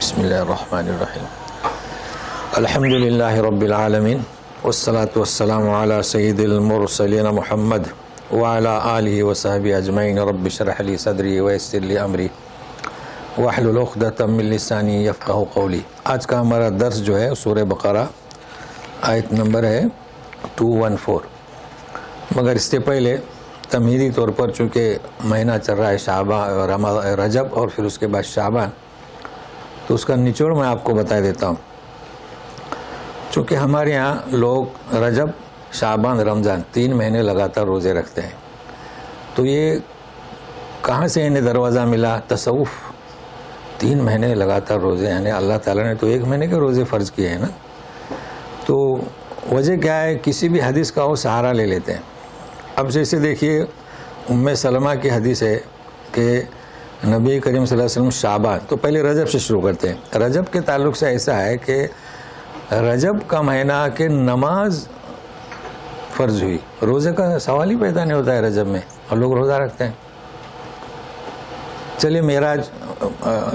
بسم اللہ الرحمن الرحیم الحمد للہ رب العالمین والصلاة والسلام علی سید المرسلین محمد وعلی آلہ وصحبہ اجمعین رب اشرح لی صدری ویسر لی امری واحلل عقدۃ من لسانی یفقہوا قولی۔ آج کا ہمارا درس جو ہے سورہ بقرہ آیت نمبر ہے 214، مگر اس سے پہلے تمہیدی طور پر چونکہ مہینہ چل رہا ہے شعبان رجب اور پھر اس کے بعد شعبان، تو اس کا نچوڑ میں آپ کو بتا دیتا ہوں۔ چونکہ ہمارے یہاں لوگ رجب، شعبان، رمضان 3 مہینے لگاتار روزے رکھتے ہیں، تو یہ کہاں سے انہیں دروازہ ملا؟ تصوف 3 مہینے لگاتار روزے، یعنی اللہ تعالیٰ نے تو 1 مہینے کے روزے فرض کیے ہیں نا، تو وجہ کیا ہے؟ کسی بھی حدیث کا وہ سہارا لے لیتے ہیں۔ اب جیسے دیکھیے ام سلمہ کی حدیث ہے کہ نبی کریم صلی اللہ علیہ وسلم شعبان، تو پہلے رجب سے شروع کرتے ہیں۔ رجب کے تعلق سے ایسا ہے کہ رجب کا مہینہ کہ نماز فرض ہوئی، روزے کا سوال ہی پیدا نہیں ہوتا ہے رجب میں، اور لوگ روزہ رکھتے ہیں۔ چلیے معراج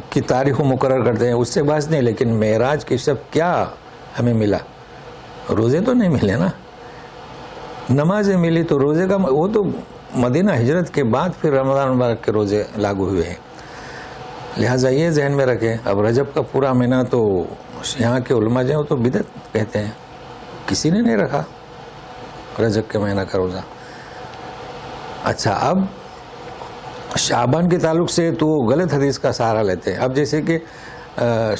کی تاریخ کو مقرر کرتے ہیں، اس سے بات نہیں، لیکن معراج کی شب کیا ہمیں ملا؟ روزے تو نہیں ملے نا، نمازیں ملی، تو روزے کا وہ تو مدینہ ہجرت کے بعد پھر رمضان مبارک کے روزے لاگو ہوئے ہیں، لہٰذا یہ ذہن میں رکھیں۔ اب رجب کا پورا مہینہ تو یہاں کے علماء جو ہیں وہ تو بدعت کہتے ہیں، کسی نے نہیں رکھا رجب کے مہینہ کا روزہ۔ اچھا، اب شعبان کے تعلق سے تو غلط حدیث کا سہارا لیتے ہیں۔ اب جیسے کہ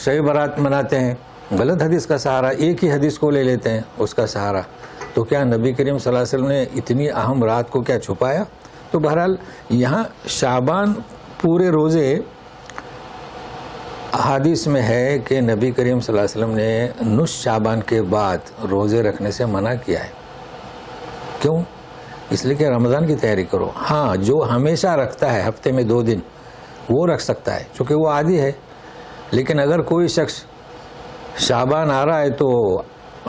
شب برات مناتے ہیں، غلط حدیث کا سہارا، ایک ہی حدیث کو لے لیتے ہیں اس کا سہارا، تو کیا نبی کریم صلی اللہ علیہ وسلم نے اتنی اہم رات کو کیا چھپایا؟ تو بہرحال یہاں شعبان پورے روزے احادیث میں ہے کہ نبی کریم صلی اللہ علیہ وسلم نے نصف شعبان کے بعد روزے رکھنے سے منع کیا ہے۔ کیوں؟ اس لیے کہ رمضان کی تیاری کرو۔ ہاں، جو ہمیشہ رکھتا ہے ہفتے میں 2 دن وہ رکھ سکتا ہے چونکہ وہ عادی ہے، لیکن اگر کوئی شخص شعبان آ رہا ہے تو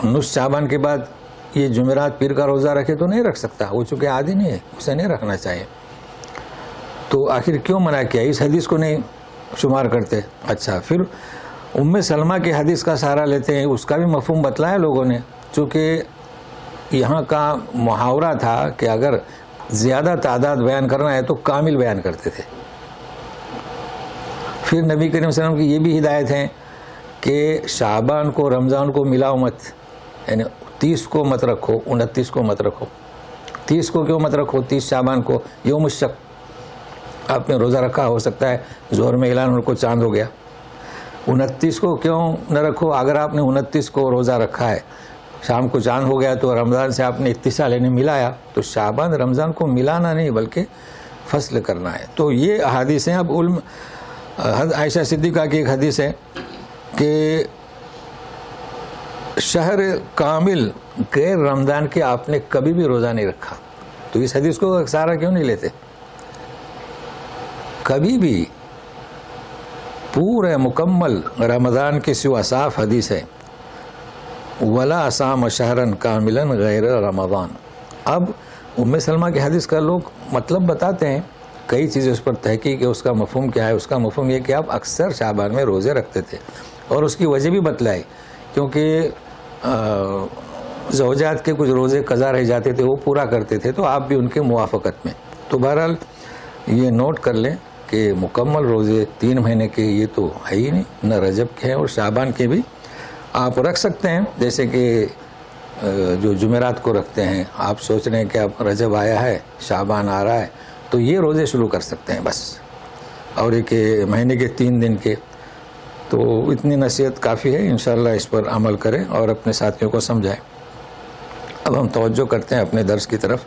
نصف شعبان کے بعد یہ جمعرات پیر کا روزہ رکھے تو نہیں رکھ سکتا، وہ چونکہ عادی نہیں ہے، اسے نہیں رکھنا چاہیے۔ تو آخر کیوں منع کیا؟ اس حدیث کو نہیں شمار کرتے۔ اچھا، پھر ام سلمہ کی حدیث کا سہارا لیتے ہیں، اس کا بھی مفہوم بتلایا لوگوں نے، چونکہ یہاں کا محاورہ تھا کہ اگر زیادہ تعداد بیان کرنا ہے تو کامل بیان کرتے تھے۔ پھر نبی کریم صلی اللہ علیہ وسلم کی یہ بھی ہدایت ہے کہ شعبان کو رمضان کو ملاؤ مت، یعنی 30 کو مت رکھو، 29 کو مت رکھو۔ 30 کو کیوں مت رکھو؟ 30 شعبان کو یوم الشک آپ نے روزہ رکھا، ہو سکتا ہے ظہر میں اعلان کو چاند ہو گیا۔ 29 کو کیوں نہ رکھو؟ اگر آپ نے 29 کو روزہ رکھا ہے، شام کو چاند ہو گیا تو رمضان سے آپ نے اتصال یعنی ملایا، تو شعبان رمضان کو ملانا نہیں بلکہ فصل کرنا ہے۔ تو یہ احادیث ہیں۔ اب عائشہ صدیقہ کی ایک حدیث ہے کہ شہر کامل غیر رمضان کے آپ نے کبھی بھی روزہ نہیں رکھا، تو اس حدیث کو سارا کیوں نہیں لیتے؟ کبھی بھی پورے مکمل رمضان کے سوا صاف حدیث ہے، ولا صام شہرا کاملا غیر رمضان۔ اب ام سلمہ کی حدیث کا لوگ مطلب بتاتے ہیں، کئی چیزیں اس پر تحقیق ہے، اس کا مفہوم کیا ہے؟ اس کا مفہوم یہ کہ آپ اکثر شعبان میں روزے رکھتے تھے، اور اس کی وجہ بھی بتلائی، کیونکہ زوجات کے کچھ روزے قضا رہ جاتے تھے، وہ پورا کرتے تھے، تو آپ بھی ان کے موافقت میں۔ تو بہرحال یہ نوٹ کر لیں کہ مکمل روزے 3 مہینے کے یہ تو ہے ہی نہیں، نہ رجب کے ہیں اور شعبان کے بھی آپ رکھ سکتے ہیں، جیسے کہ جو جمعرات کو رکھتے ہیں، آپ سوچ رہے ہیں کہ اب رجب آیا ہے، شعبان آ رہا ہے، تو یہ روزے شروع کر سکتے ہیں بس، اور ایک مہینے کے 3 دن کے۔ تو اتنی نصیحت کافی ہے، انشاءاللہ اس پر عمل کریں اور اپنے ساتھیوں کو سمجھائیں۔ اب ہم توجہ کرتے ہیں اپنے درس کی طرف۔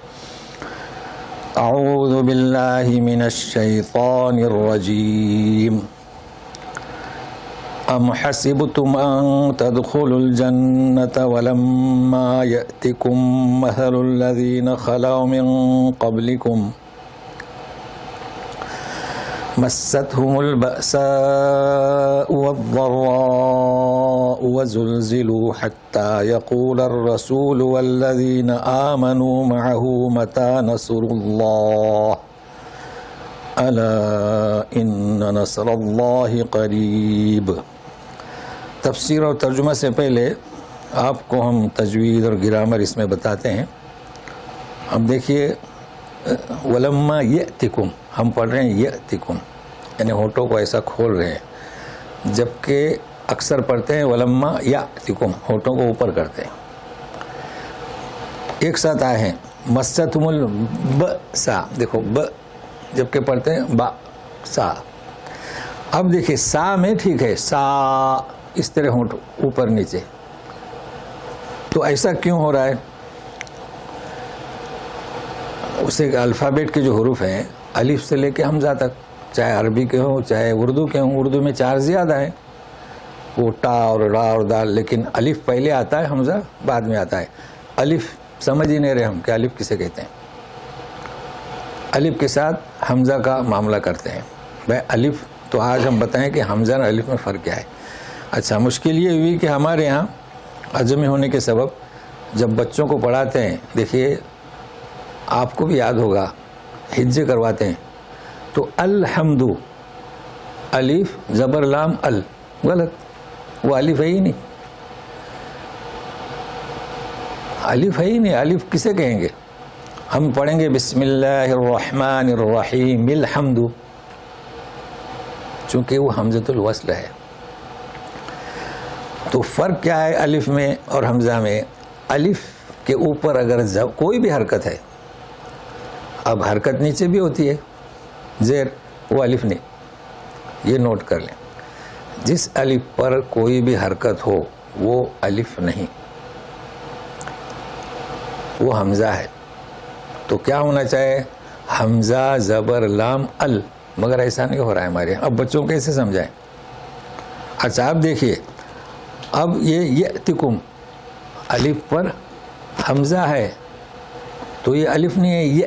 اعوذ باللہ من الشیطان الرجیم۔ ام حسبتم ان تدخلوا الجنة ولما یأتکم مثل الذین خلوا من قبلکم مستهم البأساء والضراء وزلزلوا حتى يقول الرسول والذين آمنوا معه متى نصر الله ألا إن نصر الله قريب۔ تفسیر اور ترجمہ سے پہلے آپ کو ہم تجوید اور گرامر اس میں بتاتے ہیں. اب دیکھیے ولما یأتکم، ہم پڑھ رہے ہیں یأتکم، یعنی ہونٹوں کو ایسا کھول رہے ہیں، جبکہ اکثر پڑھتے ہیں ولما یأتکم، ہونٹوں کو اوپر کرتے ہیں. ایک ساتھ آئے ہیں مستم البأسا، دیکھو ب جبکہ پڑھتے ہیں با سا. اب دیکھیے سا میں ٹھیک ہے، سا اس طرح ہونٹ اوپر نیچے، تو ایسا کیوں ہو رہا ہے؟ اسے الفابیٹ کے جو حروف ہیں الف سے لے کے حمزہ تک، چاہے عربی کے ہوں چاہے اردو کے ہوں، اردو میں 4 زیادہ ہیں، وہ ٹا اور را اور دال، لیکن الف پہلے آتا ہے، حمزہ بعد میں آتا ہے. الف سمجھ ہی نہیں رہے ہم کہ الف کسے کہتے ہیں. الف کے ساتھ حمزہ کا معاملہ کرتے ہیں. بھائی الف تو آج ہم بتائیں کہ حمزہ اور الف میں فرق کیا ہے. اچھا، مشکل یہ ہوئی کہ ہمارے یہاں عجمی ہونے کے سبب جب بچوں کو پڑھاتے ہیں، دیکھیے آپ کو بھی یاد ہوگا، ہجے کرواتے ہیں تو الحمد، الف زبر لام ال، غلط، وہ الف ہے ہی نہیں، الف ہے ہی نہیں. الف کسے کہیں گے؟ ہم پڑھیں گے بسم اللہ الرحمن الرحیم الحمد، چونکہ وہ حمزۃ الوصل ہے. تو فرق کیا ہے الف میں اور حمزہ میں؟ الف کے اوپر اگر کوئی بھی حرکت ہے، اب حرکت نیچے بھی ہوتی ہے زیر، وہ الف نہیں، یہ نوٹ کر لیں. جس الف پر کوئی بھی حرکت ہو وہ الف نہیں، وہ حمزہ ہے. تو کیا ہونا چاہیے؟ حمزہ زبر لام ال، مگر ایسا نہیں ہو رہا ہے ہمارے یہاں. اب بچوں کو کیسے سمجھائیں؟ اچھا اب دیکھیے، اب یہ یأتکم الف پر حمزہ ہے تو یہ الف نہیں ہے، یہ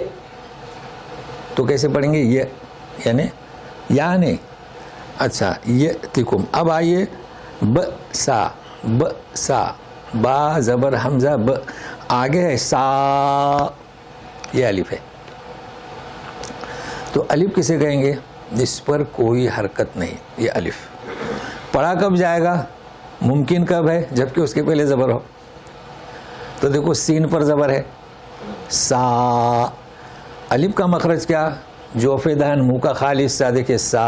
تو کیسے پڑھیں گے؟ یہ یعنی یا نہیں. اچھا یأتکم. اب آئیے ب سا، ب سا، با زبر حمزہ ب، آگے ہے سا، یہ الف ہے. تو الف کسے کہیں گے؟ جس پر کوئی حرکت نہیں، یہ الف. پڑھا کب جائے گا؟ ممکن کب ہے؟ جبکہ اس کے پہلے زبر ہو. تو دیکھو سین پر زبر ہے، سا. الف کا مخرج کیا؟ جوف دہن، منہ کا خالص سا. دیکھیے سا،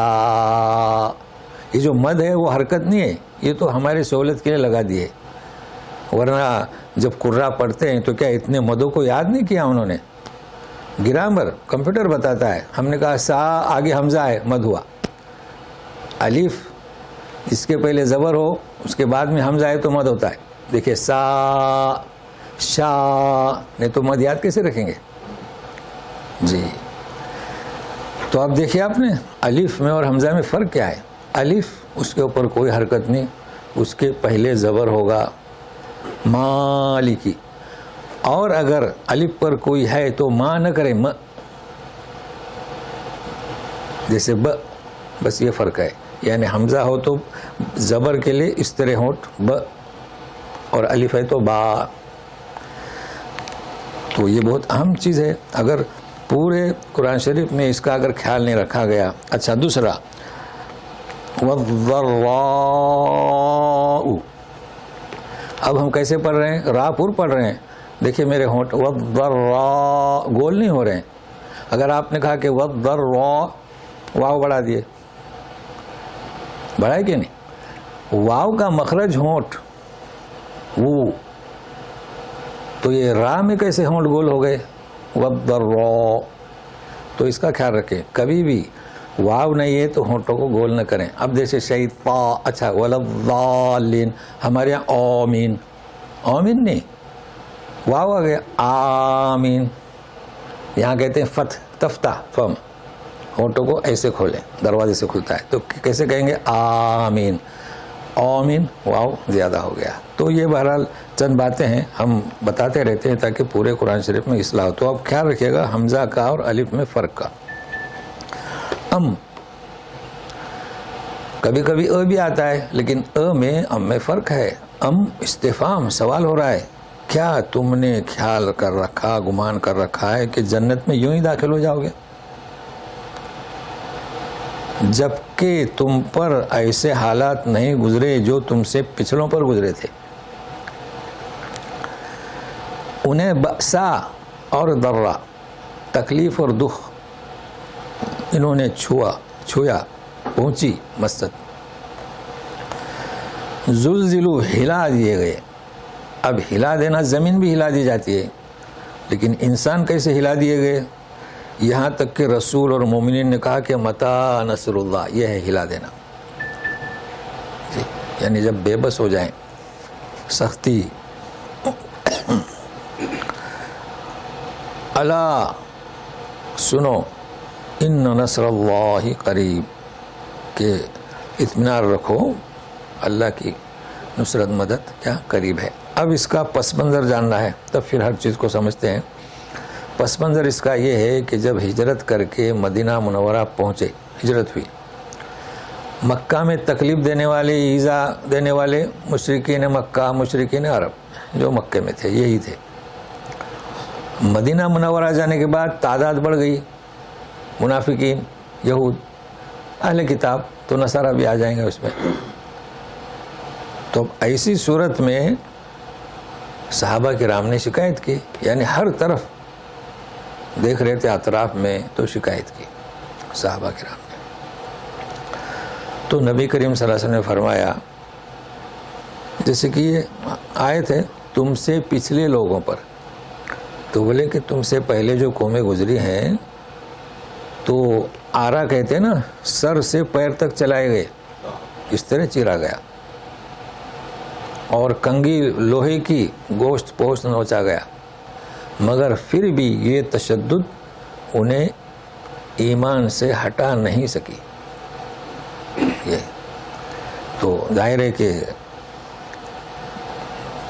یہ جو مد ہے وہ حرکت نہیں ہے، یہ تو ہماری سہولت کے لیے لگا دیے، ورنہ جب قرآ پڑھتے ہیں تو کیا اتنے مدوں کو یاد نہیں کیا انہوں نے؟ گرامر کمپیوٹر بتاتا ہے. ہم نے کہا سا آگے حمزہ ہے، مد ہوا. الف اس کے پہلے زبر ہو، اس کے بعد میں حمزہ ہے تو مد ہوتا ہے. دیکھیے سا شا، نہیں تو مد یاد کیسے رکھیں گے جی؟ تو اب دیکھیے آپ نے الف میں اور حمزہ میں فرق کیا ہے. الف اس کے اوپر کوئی حرکت نہیں، اس کے پہلے زبر ہوگا مالکی، اور اگر الف پر کوئی ہے تو ماں نہ کرے، م، جیسے ب، بس یہ فرق ہے. یعنی حمزہ ہو تو زبر کے لیے اس طرح ہونٹ ب، اور الف ہے تو با. تو یہ بہت اہم چیز ہے، اگر پورے قرآن شریف میں اس کا اگر خیال نہیں رکھا گیا. اچھا دوسرا والضراء، اب ہم کیسے پڑھ رہے ہیں؟ را پور پڑھ رہے ہیں. دیکھیے میرے ہونٹ والضراء گول نہیں ہو رہے ہیں. اگر آپ نے کہا کہ والضراء، واو بڑھا دیے، بڑھائے کہ نہیں؟ واو کا مخرج ہونٹ وہ، تو یہ را میں کیسے ہونٹ گول ہو گئے؟ والضراء. تو اس کا خیال رکھیں، کبھی بھی واو نہیں ہے تو ہونٹوں کو گول نہ کریں. اب جیسے شیطان، اچھا ولضالین، ہمارے یہاں آمین، آمین نہیں، واو آ گیا آمین. یہاں کہتے ہیں فتح، تفتح، فم، ہونٹوں کو ایسے کھولیں، دروازے سے کھلتا ہے. تو کیسے کہیں گے؟ آمین. آمین، واو زیادہ ہو گیا. تو یہ بہرحال چند باتیں ہیں، ہم بتاتے رہتے ہیں تاکہ پورے قرآن شریف میں اصلاح ہو. تو اب خیال رکھیے گا حمزہ کا اور الف میں فرق کا. کبھی کبھی ا بھی آتا ہے، لیکن ا میں فرق ہے. استفہام، سوال ہو رہا ہے، کیا تم نے خیال کر رکھا، گمان کر رکھا ہے کہ جنت میں یوں ہی داخل ہو جاؤ گے؟ جبکہ تم پر ایسے حالات نہیں گزرے جو تم سے پچھلوں پر گزرے تھے. انہیں بأسا اور ضرہ، تکلیف اور دکھ انہوں نے چھویا، پہنچی مست. زلزلو، ہلا دیے گئے. اب ہلا دینا، زمین بھی ہلا دی جاتی ہے، لیکن انسان کیسے ہلا دیے گئے؟ یہاں تک کہ رسول اور مومنین نے کہا کہ متی نصر اللہ، یہ ہے ہلا دینا. یعنی جب بے بس ہو جائیں، سختی. الا، سنو، ان نصر اللہ قریب، کہ اطمینان رکھو، اللہ کی نصرت مدد کیا قریب ہے. اب اس کا پس منظر جاننا ہے، تب پھر ہر چیز کو سمجھتے ہیں. پس منظر اس کا یہ ہے کہ جب ہجرت کر کے مدینہ منورہ پہنچے، ہجرت ہوئی، مکہ میں تکلیف دینے والے، ایذا دینے والے مشرکین مکہ، مشرکین عرب جو مکے میں تھے یہی تھے. مدینہ منورہ جانے کے بعد تعداد بڑھ گئی، منافقین، یہود، اہل کتاب تو نصارہ بھی آ جائیں گے اس میں. تو ایسی صورت میں صحابہ کرام نے شکایت کی، یعنی ہر طرف دیکھ رہے تھے اطراف میں، تو شکایت کی صحابہ کرام نے. تو نبی کریم صلی اللہ علیہ وسلم نے فرمایا، جیسے کہ یہ آیت ہے تم سے پچھلے لوگوں پر، تو بولے کہ تم سے پہلے جو قومیں گزری ہیں تو آرا کہتے ہیں نا، سر سے پیر تک چلائے گئے، اس طرح چیرا گیا، اور کنگھی لوہے کی گوشت پوشت نوچا گیا، مگر پھر بھی یہ تشدد انہیں ایمان سے ہٹا نہیں سکی. یہ تو ظاہر ہے کہ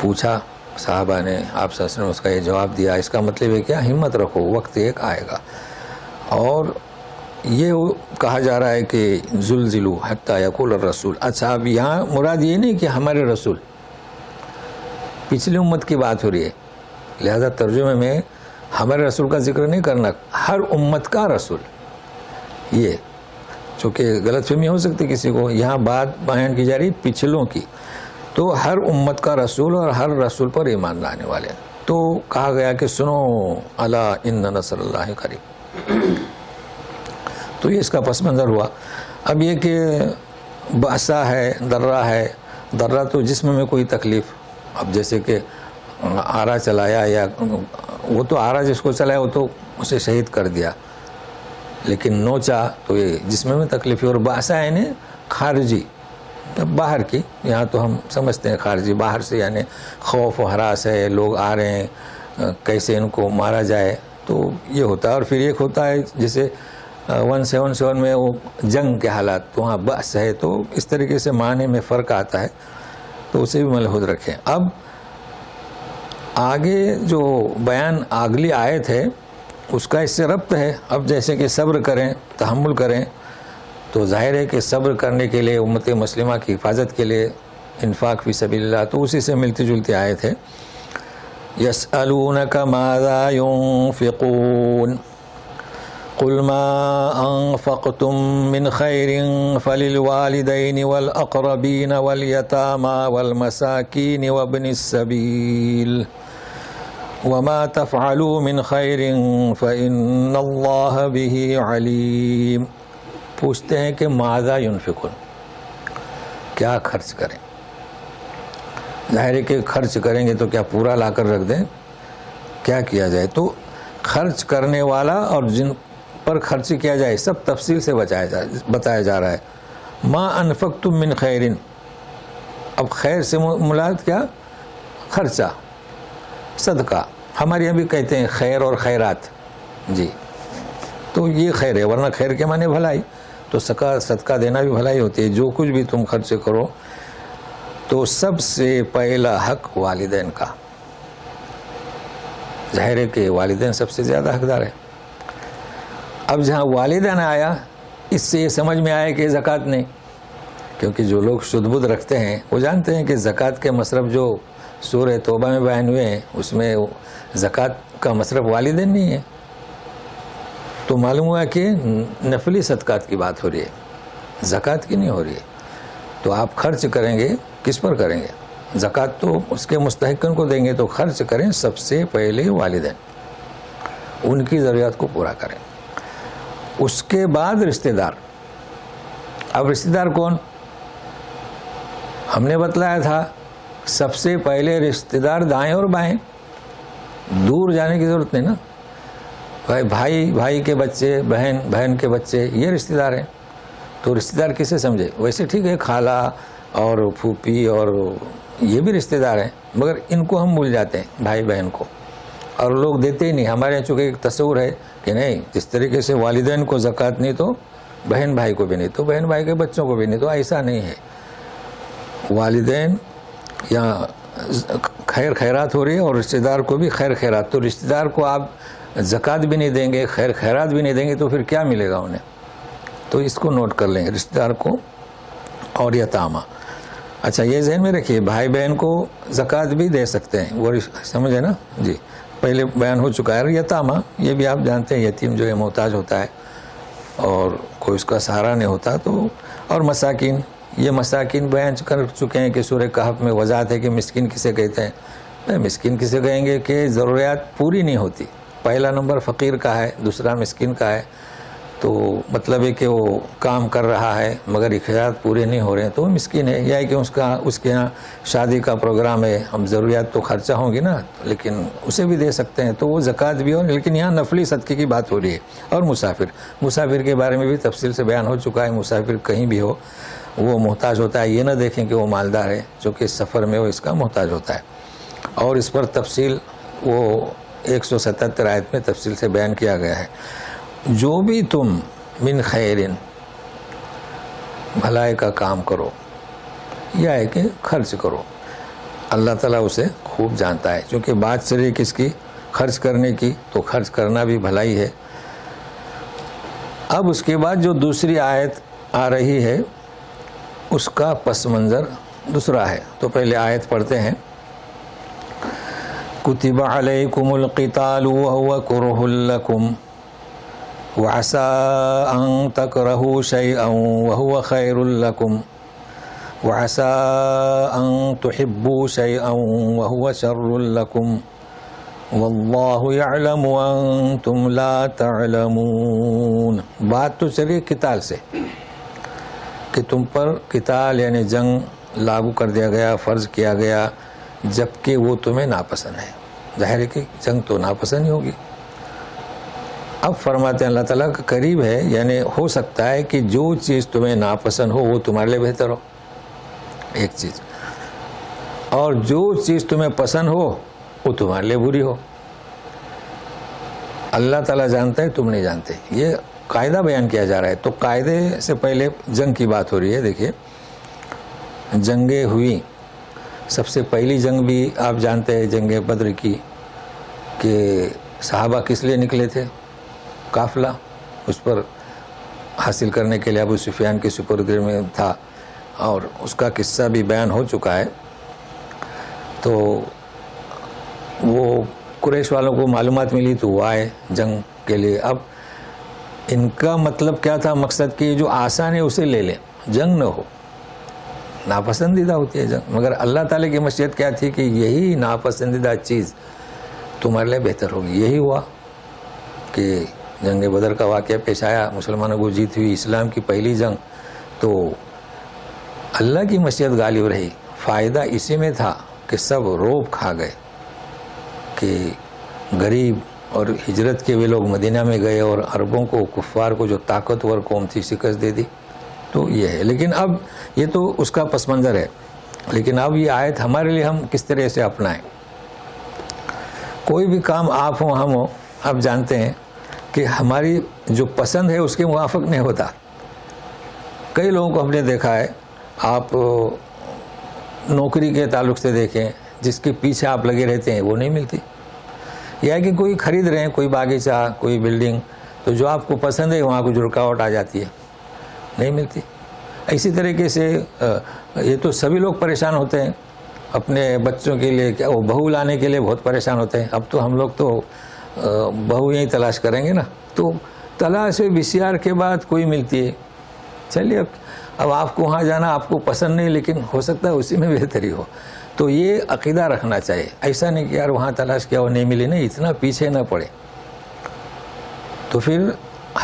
پوچھا صحابہ نے، آپ صلی اللہ علیہ وسلم نے اس کا یہ جواب دیا. اس کا مطلب ہے کیا؟ ہمت رکھو، وقت ایک آئے گا. اور یہ کہا جا رہا ہے کہ زلزلو حتی یقول الرسول. اچھا، اب یہاں مراد یہ نہیں کہ ہمارے رسول، پچھلی امت کی بات ہو رہی ہے، لہذا ترجمے میں ہمارے رسول کا ذکر نہیں کرنا، ہر امت کا رسول. یہ چونکہ غلط فہمی ہو سکتی کسی کو، یہاں بات بیان کی جا رہی پچھلوں کی، تو ہر امت کا رسول اور ہر رسول پر ایمان لانے والے. تو کہا گیا کہ سنو، الا ان نصر اللہ قریب. تو یہ اس کا پس منظر ہوا. اب یہ کہ بأسا ہے، ضرہ ہے. ضرہ تو جسم میں کوئی تکلیف، اب جیسے کہ آرا چلایا، یا وہ تو آرا جس کو چلایا وہ تو اسے شہید کر دیا، لیکن نوچا تو یہ جسم میں تکلیف ہے. اور بأسا یعنی خارجی، باہر کی، یہاں تو ہم سمجھتے ہیں خارجی، باہر سے یعنی خوف و ہراس ہے، لوگ آ رہے ہیں، کیسے ان کو مارا جائے، تو یہ ہوتا ہے. اور پھر ایک ہوتا ہے جیسے 177 میں وہ جنگ کے حالات، تو وہاں بأس ہے، تو اس طریقے سے معنی میں فرق آتا ہے، تو اسے بھی ملحوظ رکھیں. اب آگے جو بیان اگلی آیت ہے اس کا اس سے ربط ہے. اب جیسے کہ صبر کریں، تحمل کریں، تو ظاہر ہے کہ صبر کرنے کے لیے امت مسلمہ کی حفاظت کے لیے انفاق فی سبیل اللہ، تو اسی سے ملتی جلتی آیت ہے. یسألونک ماذا ينفقون قل ما انفقتم من خیر فللوالدین والاقربین والیتامی والمساکین وابن السبیل وما تفعلوا من خیر فإن اللہ به علیم. پوچھتے ہیں کہ ماذا ينفقون، کیا خرچ کریں. ظاہر ہے کہ خرچ کریں گے تو کیا پورا لا کر رکھ دیں، کیا کیا جائے. تو خرچ کرنے والا اور جن پر خرچ کیا جائے سب تفصیل سے بتایا جا رہا ہے. ما انفقتم من خیر، اب خیر سے مراد کیا؟ خرچہ، صدقہ. ہمارے یہاں بھی کہتے ہیں خیر اور خیرات، جی، تو یہ خیر ہے، ورنہ خیر کے معنی بھلائی، تو صدقہ دینا بھی بھلائی ہوتی ہے. جو کچھ بھی تم خرچ کرو تو سب سے پہلا حق والدین کا. ظاہر ہے کہ والدین سب سے زیادہ حقدار ہے. اب جہاں والدین آیا، اس سے یہ سمجھ میں آیا کہ زکوٰۃ نہیں، کیونکہ جو لوگ شدھ بدھ رکھتے ہیں وہ جانتے ہیں کہ زکوٰۃ کے مصرف جو سورہ توبہ میں بیان ہوئے ہیں اس میں زکوٰۃ کا مصرف والدین نہیں ہے. تو معلوم ہوا کہ نفلی صدقات کی بات ہو رہی ہے. زکوٰۃ کی نہیں ہو رہی ہے. تو آپ خرچ کریں گے کس پر کریں گے؟ زکوٰۃ تو اس کے مستحقین کو دیں گے، تو خرچ کریں سب سے پہلے والدین، ان کی ضروریات کو پورا کریں. اس کے بعد رشتہ دار. اب رشتہ دار کون؟ ہم نے بتلایا تھا سب سے پہلے رشتہ دار دائیں اور بائیں. دور جانے کی ضرورت نہیں نا. بھائی کے بچے، بہن کے بچے، یہ رشتہ دار ہیں. تو رشتہ دار کسے سمجھے؟ ویسے ٹھیک ہے خالہ اور پھوپھی اور یہ بھی رشتہ دار ہیں، مگر ان کو ہم بھول جاتے ہیں بھائی بہن کو، اور لوگ دیتے ہی نہیں. ہمارے یہاں چونکہ ایک تصور ہے کہ نہیں، جس طریقے سے والدین کو زکوٰۃ نہیں تو بہن بھائی کو بھی نہیں، تو بہن بھائی کے بچوں کو بھی نہیں. تو ایسا نہیں ہے. والدین یا خیر خیرات ہو رہی ہے اور رشتہ دار کو بھی خیر خیرات. تو رشتہ دار کو آپ زکوٰۃ بھی نہیں دیں گے، خیر خیرات بھی نہیں دیں گے، تو پھر کیا ملے گا انہیں؟ تو اس کو نوٹ کر لیں، رشتہ دار کو اور یتامہ. اچھا یہ ذہن میں رکھیے، بھائی بہن کو زکوٰۃ بھی دے سکتے ہیں، وہ سمجھے نا جی، پہلے بیان ہو چکا ہے. یتامہ یہ بھی آپ جانتے ہیں، یتیم جو ہے محتاج ہوتا ہے اور کوئی اس کا سہارا نہیں ہوتا. تو اور مساکین، یہ مساکین بیان کر چکے ہیں کہ سورہ کہف میں وضاحت ہے کہ مسکین کسے کہتے ہیں. مسکین کسے کہیں گے کہ ضروریات پوری نہیں ہوتی. پہلا نمبر فقیر کا ہے، دوسرا مسکین کا ہے. تو مطلب ہے کہ وہ کام کر رہا ہے مگر اخراجات پورے نہیں ہو رہے ہیں تو وہ مسکین ہے. یا ہے کہ اس کے یہاں شادی کا پروگرام ہے، ہم ضروریات تو خرچہ ہوں گی نا، لیکن اسے بھی دے سکتے ہیں، تو وہ زکوٰۃ بھی ہو. لیکن یہاں نفلی صدقے کی بات ہو رہی ہے. اور مسافر کے بارے میں بھی تفصیل سے بیان ہو چکا ہے. مسافر کہیں بھی ہو وہ محتاج ہوتا ہے. یہ نہ دیکھیں کہ وہ مالدار ہے، چونکہ سفر میں وہ اس کا محتاج ہوتا ہے. اور اس پر تفصیل وہ 177 آیت میں تفصیل سے بیان کیا گیا ہے. جو بھی تم من خیرن بھلائی کا کام کرو یا ہے کہ خرچ کرو، اللہ تعالیٰ اسے خوب جانتا ہے. چونکہ بات چل رہی کس کی؟ خرچ کرنے کی. تو خرچ کرنا بھی بھلائی ہے. اب اس کے بعد جو دوسری آیت آ رہی ہے اس کا پس منظر دوسرا ہے. تو پہلے آیت پڑھتے ہیں. کتب علیکم القتال وهو کرہ لکم وعسى أن تكرهوا شيئا وهو خير لكم وعسى أن تحبوا شيئا وهو شر لكم والله يعلم وأنتم لا تعلمون. بات تو چلیے قتال سے کہ تم پر قتال یعنی جنگ لاگو کر دیا گیا، فرض کیا گیا، جبکہ وہ تمہیں ناپسند ہے. ظاہر ہے کہ جنگ تو ناپسند ہی ہوگی. اب فرماتے ہیں اللہ تعالیٰ کا قریب ہے، یعنی ہو سکتا ہے کہ جو چیز تمہیں ناپسند ہو وہ تمہارے لیے بہتر ہو، ایک چیز، اور جو چیز تمہیں پسند ہو وہ تمہارے لیے بری ہو. اللہ تعالیٰ جانتا ہے، تم نہیں جانتے. یہ قاعدہ بیان کیا جا رہا ہے. تو قاعدے سے پہلے جنگ کی بات ہو رہی ہے. دیکھیے جنگیں ہوئی. سب سے پہلی جنگ بھی آپ جانتے ہیں جنگ بدر کی، کہ صحابہ کس لیے نکلے تھے؟ قافلہ اس پر حاصل کرنے کے لیے ابو سفیان کی سپرگری میں تھا، اور اس کا قصہ بھی بیان ہو چکا ہے. تو وہ قریش والوں کو معلومات ملی تو وہ آئے جنگ کے لیے. اب ان کا مطلب کیا تھا؟ مقصد کہ جو آسان ہے اسے لے لیں، جنگ نہ ہو. ناپسندیدہ ہوتی ہے جنگ، مگر اللہ تعالیٰ کی مشیت کیا تھی کہ یہی ناپسندیدہ چیز تمہارے لیے بہتر ہوگی. یہی ہوا کہ جنگ بدر کا واقعہ پیش آیا، مسلمانوں کو جیت ہوئی، اسلام کی پہلی جنگ. تو اللہ کی مشیت غالب رہی. فائدہ اسی میں تھا کہ سب روب کھا گئے کہ غریب اور ہجرت کے وہ لوگ مدینہ میں گئے اور عربوں کو، کفار کو جو طاقتور قوم تھی، شکست دے دی. تو یہ ہے. لیکن اب یہ تو اس کا پس منظر ہے. لیکن اب یہ آیت ہمارے لیے ہم کس طرح سے اپنائیں. کوئی بھی کام آپ ہوں ہم ہوں، آپ جانتے ہیں کہ ہماری جو پسند ہے اس کے موافق نہیں ہوتا. کئی لوگوں کو ہم نے دیکھا ہے. آپ نوکری کے تعلق سے دیکھیں، جس کے پیچھے آپ لگے رہتے ہیں وہ نہیں ملتی. یا کہ کوئی خرید رہے ہیں کوئی باغیچہ، کوئی بلڈنگ، تو جو آپ کو پسند ہے وہاں کچھ رکاوٹ آ جاتی ہے، نہیں ملتی. اسی طریقے سے یہ تو سبھی لوگ پریشان ہوتے ہیں اپنے بچوں کے لیے. کیا وہ بہو لانے کے لیے بہت پریشان ہوتے ہیں. اب تو ہم لوگ تو بہو یہیں تلاش کریں گے نا. تو تلاش VCR کے بعد کوئی ملتی ہے، چلیے اب آپ کو وہاں جانا آپ کو پسند نہیں، لیکن ہو سکتا ہے اسی میں بہتری ہو. تو یہ عقیدہ رکھنا چاہیے. ایسا نہیں کہ یار وہاں تلاش کیا وہ نہیں ملی، نہیں، اتنا پیچھے نہ پڑے. تو پھر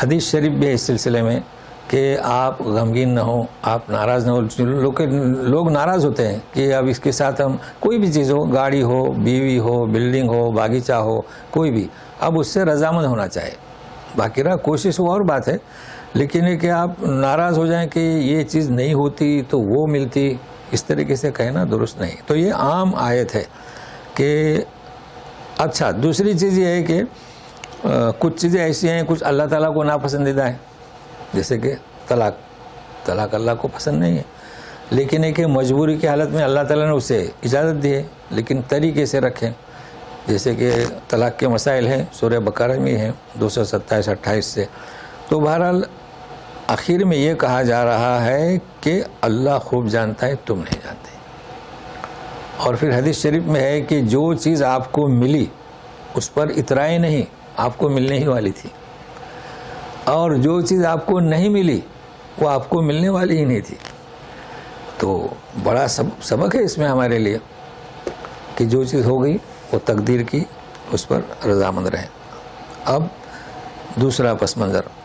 حدیث شریف بھی ہے اس سلسلے میں کہ آپ غمگین نہ ہو، آپ ناراض نہ ہو. لوگ ناراض ہوتے ہیں کہ اب اس کے ساتھ ہم کوئی بھی چیز ہو، گاڑی ہو، بیوی ہو، بلڈنگ ہو، باغیچہ ہو، کوئی بھی، اب اس سے رضامند ہونا چاہیے. باقی رہا کوشش وہ اور بات ہے، لیکن یہ کہ آپ ناراض ہو جائیں کہ یہ چیز نہیں ہوتی تو وہ ملتی، اس طریقے سے کہنا درست نہیں. تو یہ عام آیت ہے کہ اچھا. دوسری چیز یہ ہے کہ کچھ چیزیں ایسی ہیں کچھ اللہ تعالیٰ کو ناپسندیدہ ہیں، جیسے کہ طلاق اللہ کو پسند نہیں ہے، لیکن ایک مجبوری کی حالت میں اللہ تعالیٰ نے اسے اجازت دی ہے، لیکن طریقے سے رکھیں. جیسے کہ طلاق کے مسائل ہیں سورہ بقرہ میں ہیں 227-28 سے. تو بہرحال آخر میں یہ کہا جا رہا ہے کہ اللہ خوب جانتا ہے، تم نہیں جانتے. اور پھر حدیث شریف میں ہے کہ جو چیز آپ کو ملی اس پر اترائے نہیں، آپ کو ملنے ہی والی تھی، اور جو چیز آپ کو نہیں ملی وہ آپ کو ملنے والی ہی نہیں تھی. تو بڑا سبق ہے اس میں ہمارے لیے کہ جو چیز ہو گئی وہ تقدیر کی، اس پر رضامند رہیں. اب دوسرا پس منظر،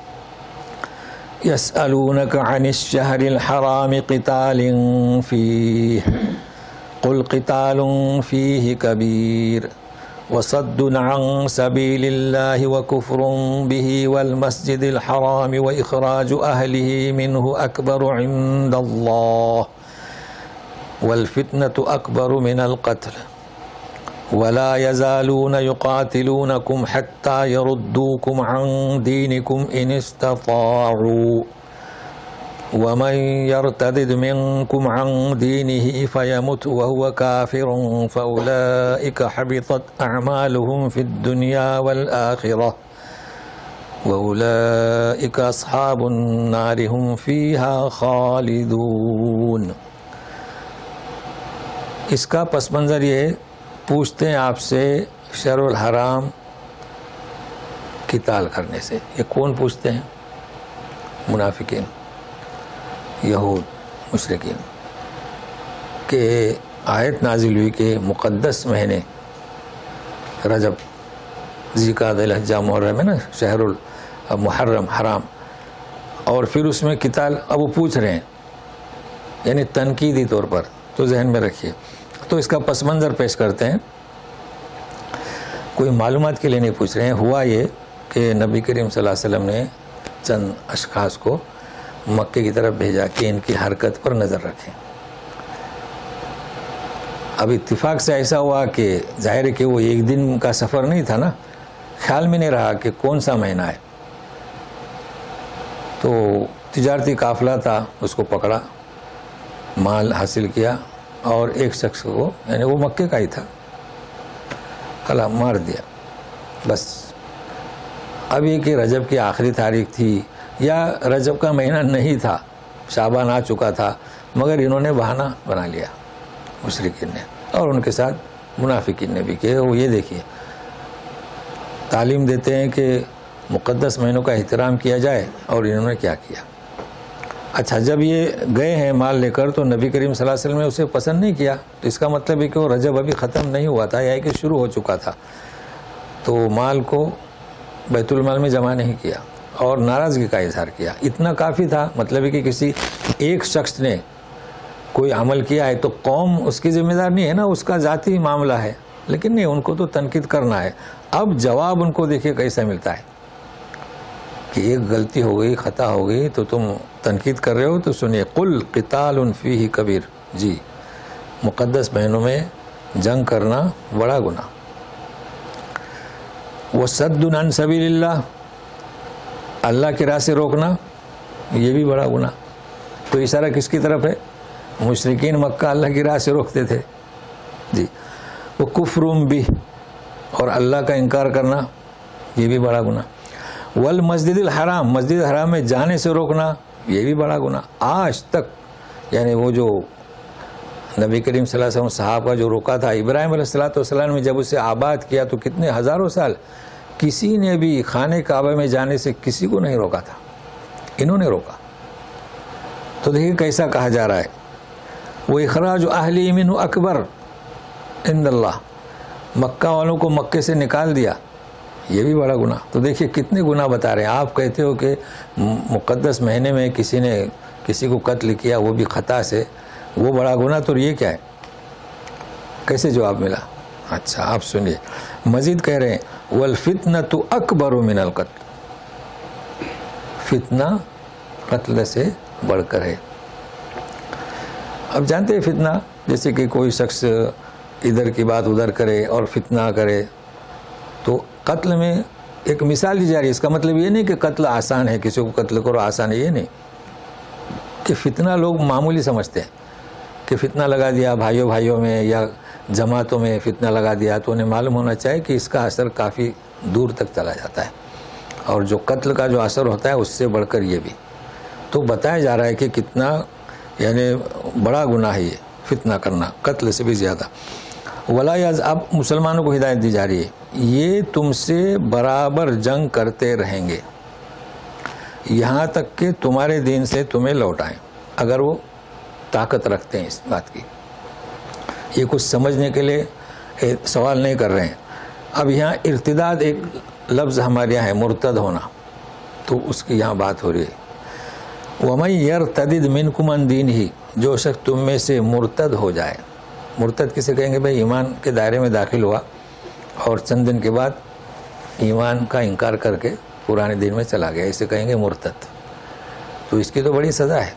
يسألونك عن الشهر الحرام قتال فيه قل قتال فيه كبير وصد عن سبيل الله وكفر به والمسجد الحرام وإخراج أهله منه أكبر عند الله والفتنة أكبر من القتل ولا يزالون يقاتلونكم حتى يردوكم عن دينكم إن استطاعوا ومن يرتد منكم عن دينه فيمت وهو كافر فأولئك حبطت أعمالهم في الدنيا والآخرة وأولئك أصحاب النار هم فيها خالدون. اس کا پس منظر یہ پوچھتے ہیں آپ سے شہر الحرام قتال کرنے سے. یہ کون پوچھتے ہیں؟ منافقین، یہود، مشرکین. کہ آیت نازل ہوئی کہ مقدس مہینے رجب، ذی-القعدہ، ذی-الحجہ، محرم ہے نا، شہر المحرم حرام، اور پھر اس میں قتال. اب وہ پوچھ رہے ہیں یعنی تنقیدی طور پر، تو ذہن میں رکھیے. تو اس کا پس منظر پیش کرتے ہیں. کوئی معلومات کے لیے نہیں پوچھ رہے ہیں. ہوا یہ کہ نبی کریم صلی اللہ علیہ وسلم نے چند اشخاص کو مکے کی طرف بھیجا کہ ان کی حرکت پر نظر رکھیں. اب اتفاق سے ایسا ہوا کہ ظاہر ہے کہ وہ ایک دن کا سفر نہیں تھا نا، خیال میں نہیں رہا کہ کون سا مہینہ ہے. تو تجارتی قافلہ تھا، اس کو پکڑا، مال حاصل کیا، اور ایک شخص کو، یعنی وہ مکے کا ہی تھا، کلا مار دیا بس. اب یہ کہ رجب کی آخری تاریخ تھی یا رجب کا مہینہ نہیں تھا، شعبان آ چکا تھا، مگر انہوں نے بہانہ بنا لیا مشرکین نے، اور ان کے ساتھ منافقین نے بھی. کہ وہ یہ دیکھیے تعلیم دیتے ہیں کہ مقدس مہینوں کا احترام کیا جائے، اور انہوں نے کیا کیا. اچھا، جب یہ گئے ہیں مال لے کر تو نبی کریم صلی اللہ علیہ وسلم نے اسے پسند نہیں کیا. تو اس کا مطلب ہے کہ وہ رجب ابھی ختم نہیں ہوا تھا، یا کہ شروع ہو چکا تھا. تو مال کو بیت المال میں جمع نہیں کیا اور ناراضگی کا اظہار کیا. اتنا کافی تھا. مطلب ہے کہ کسی ایک شخص نے کوئی عمل کیا ہے تو قوم اس کی ذمہ دار نہیں ہے نا، اس کا ذاتی معاملہ ہے. لیکن نہیں، ان کو تو تنقید کرنا ہے. اب جواب ان کو دیکھیے کیسا ملتا ہے کہ ایک غلطی ہو گئی، خطا ہو گئی، تو تم تنقید کر رہے ہو. تو سنیے، قل قتال فیہ کبیر. جی، مقدس مہینوں میں جنگ کرنا بڑا گناہ. وصد عن سبیل اللہ، اللہ کی راہ سے روکنا، یہ بھی بڑا گناہ. تو اشارہ کس کی طرف ہے؟ مشرکین مکہ اللہ کی راہ سے روکتے تھے. جی، وہ کفر بہ، اور اللہ کا انکار کرنا، یہ بھی بڑا گناہ. والمسجد الحرام، مسجد حرام میں جانے سے روکنا، یہ بھی بڑا گناہ. آج تک یعنی وہ جو نبی کریم صلی اللہ علیہ وسلم صحابہ جو روکا تھا، ابراہیم علیہ السلام نے جب اسے آباد کیا تو کتنے ہزاروں سال کسی نے بھی خانے کعبہ میں جانے سے کسی کو نہیں روکا تھا. انہوں نے روکا. تو دیکھیے کیسا کہا جا رہا ہے، وہ اخراج اہلی منہ اکبر عند اللہ، مکہ والوں کو مکے سے نکال دیا، یہ بھی بڑا گناہ۔ تو دیکھیے کتنے گناہ بتا رہے ہیں۔ آپ کہتے ہو کہ مقدس مہینے میں کسی نے کسی کو قتل کیا، وہ بھی خطا سے، وہ بڑا گناہ، تو یہ کیا ہے؟ کیسے جواب ملا؟ اچھا آپ سنیے، مزید کہہ رہے ہیں والفتنۃ اکبر من القتل، فتنہ قتل سے بڑھ کر ہے۔ اب جانتے ہیں فتنہ، جیسے کہ کوئی شخص ادھر کی بات ادھر کرے اور فتنہ کرے، تو قتل میں ایک مثال دی جا رہی ہے۔ اس کا مطلب یہ نہیں کہ قتل آسان ہے، کسی کو قتل کرو آسان ہے، یہ نہیں کہ فتنہ لوگ معمولی سمجھتے ہیں کہ فتنہ لگا دیا بھائیوں میں یا جماعتوں میں فتنہ لگا دیا، تو انہیں معلوم ہونا چاہیے کہ اس کا اثر کافی دور تک چلا جاتا ہے، اور جو قتل کا جو اثر ہوتا ہے اس سے بڑھ کر یہ بھی۔ تو بتایا جا رہا ہے کہ کتنا یعنی بڑا گناہ ہے یہ فتنہ کرنا، قتل سے بھی زیادہ۔ ولا یز، اب مسلمانوں کو ہدایت دی جا رہی ہے، یہ تم سے برابر جنگ کرتے رہیں گے یہاں تک کہ تمہارے دین سے تمہیں لوٹائیں، اگر وہ طاقت رکھتے ہیں اس بات کی۔ یہ کچھ سمجھنے کے لیے سوال نہیں کر رہے ہیں۔ اب یہاں ارتداد ایک لفظ ہمارے یہاں ہے، مرتد ہونا، تو اس کی یہاں بات ہو رہی ہے۔ وَمَن يَرْتَدِدْ مِنْكُمْ عَنْ دِينِهِ، جو شخص تم میں سے مرتد ہو جائے۔ مرتد کسے کہیں گے؟ بھائی ایمان کے دائرے میں داخل ہوا اور چند دن کے بعد ایمان کا انکار کر کے پرانے دین میں چلا گیا، اسے کہیں گے مرتد۔ تو اس کی تو بڑی سزا ہے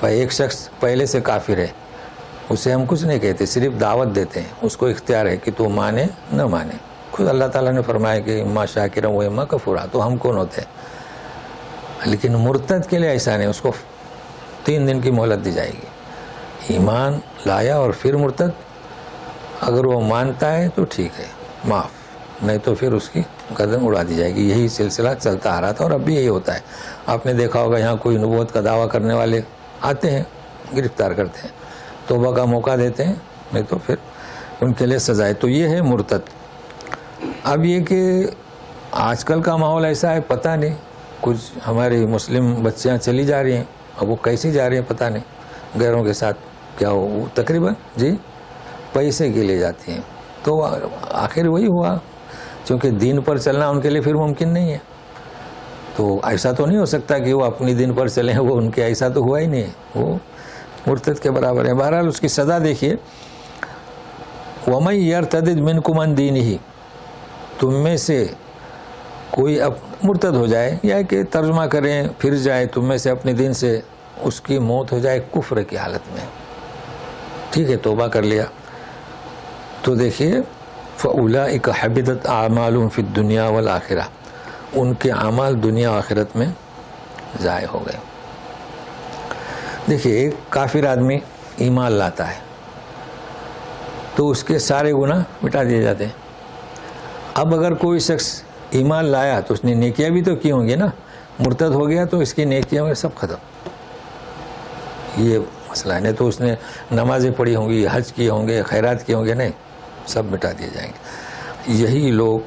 بھائی۔ ایک شخص پہلے سے کافر ہے، اسے ہم کچھ نہیں کہتے، صرف دعوت دیتے ہیں، اس کو اختیار ہے کہ تو مانے نہ مانے۔ خود اللہ تعالیٰ نے فرمایا کہ اما شاکرا و اما کفورا، تو ہم کون ہوتے ہیں؟ لیکن مرتد کے لیے ایسا نہیں، اس کو 3 دن کی مہلت دی جائے گی۔ ایمان لایا اور پھر مرتد، اگر وہ مانتا ہے تو ٹھیک ہے معاف، نہیں تو پھر اس کی گردن اڑا دی جائے گی۔ یہی سلسلہ چلتا آ رہا تھا اور اب بھی یہی ہوتا ہے۔ آپ نے دیکھا ہوگا یہاں کوئی نبوت کا دعویٰ کرنے والے آتے ہیں، گرفتار کرتے ہیں، توبہ کا موقع دیتے ہیں، نہیں تو پھر ان کے لیے سزا ہے۔ تو یہ ہے مرتد۔ اب یہ کہ آج کل کا ماحول ایسا ہے، پتہ نہیں، کچھ ہماری مسلم بچیاں چلی جا رہی ہیں، اب وہ کیسی جا رہی ہیں پتہ نہیں، غیروں کے ساتھ، کیا وہ تقریباً جی پیسے کے لیے جاتی ہیں۔ تو آخر وہی ہوا، چونکہ دین پر چلنا ان کے لیے پھر ممکن نہیں ہے، تو ایسا تو نہیں ہو سکتا کہ وہ اپنی دین پر چلیں، وہ ان کے ایسا تو ہوا ہی نہیں ہے، وہ مرتد کے برابر ہے۔ بہرحال اس کی سزا دیکھیے، وَمَن يَرْتَدِدْ مِنْكُمْ عَنْ دِينِهِ، تم میں سے کوئی اب مرتد ہو جائے، یا کہ ترجمہ کریں پھر جائے تم میں سے اپنے دین سے، اس کی موت ہو جائے کفر کی حالت میں، ٹھیک ہے، توبہ کر لیا، تو دیکھیے فَأُولَئِكَ حَبِطَتْ أَعْمَالُهُمْ فِي الدُّنْيَا وَالْآخِرَةِ، ان کے اعمال دنیا و آخرت میں ضائع ہو گئے۔ دیکھیے ایک کافر آدمی ایمان لاتا ہے تو اس کے سارے گناہ مٹا دیے جاتے ہیں۔ اب اگر کوئی شخص ایمان لایا تو اس نے نیکیاں بھی تو کی ہوں گی نا، مرتد ہو گیا تو اس کی نیکیاں سب ختم، یہ مسئلہ ہے۔ نہیں تو اس نے نمازیں پڑھی ہوں گی، حج کیے ہوں گے، خیرات کیے ہوں گے، نہیں، سب مٹا دیے جائیں گے۔ یہی لوگ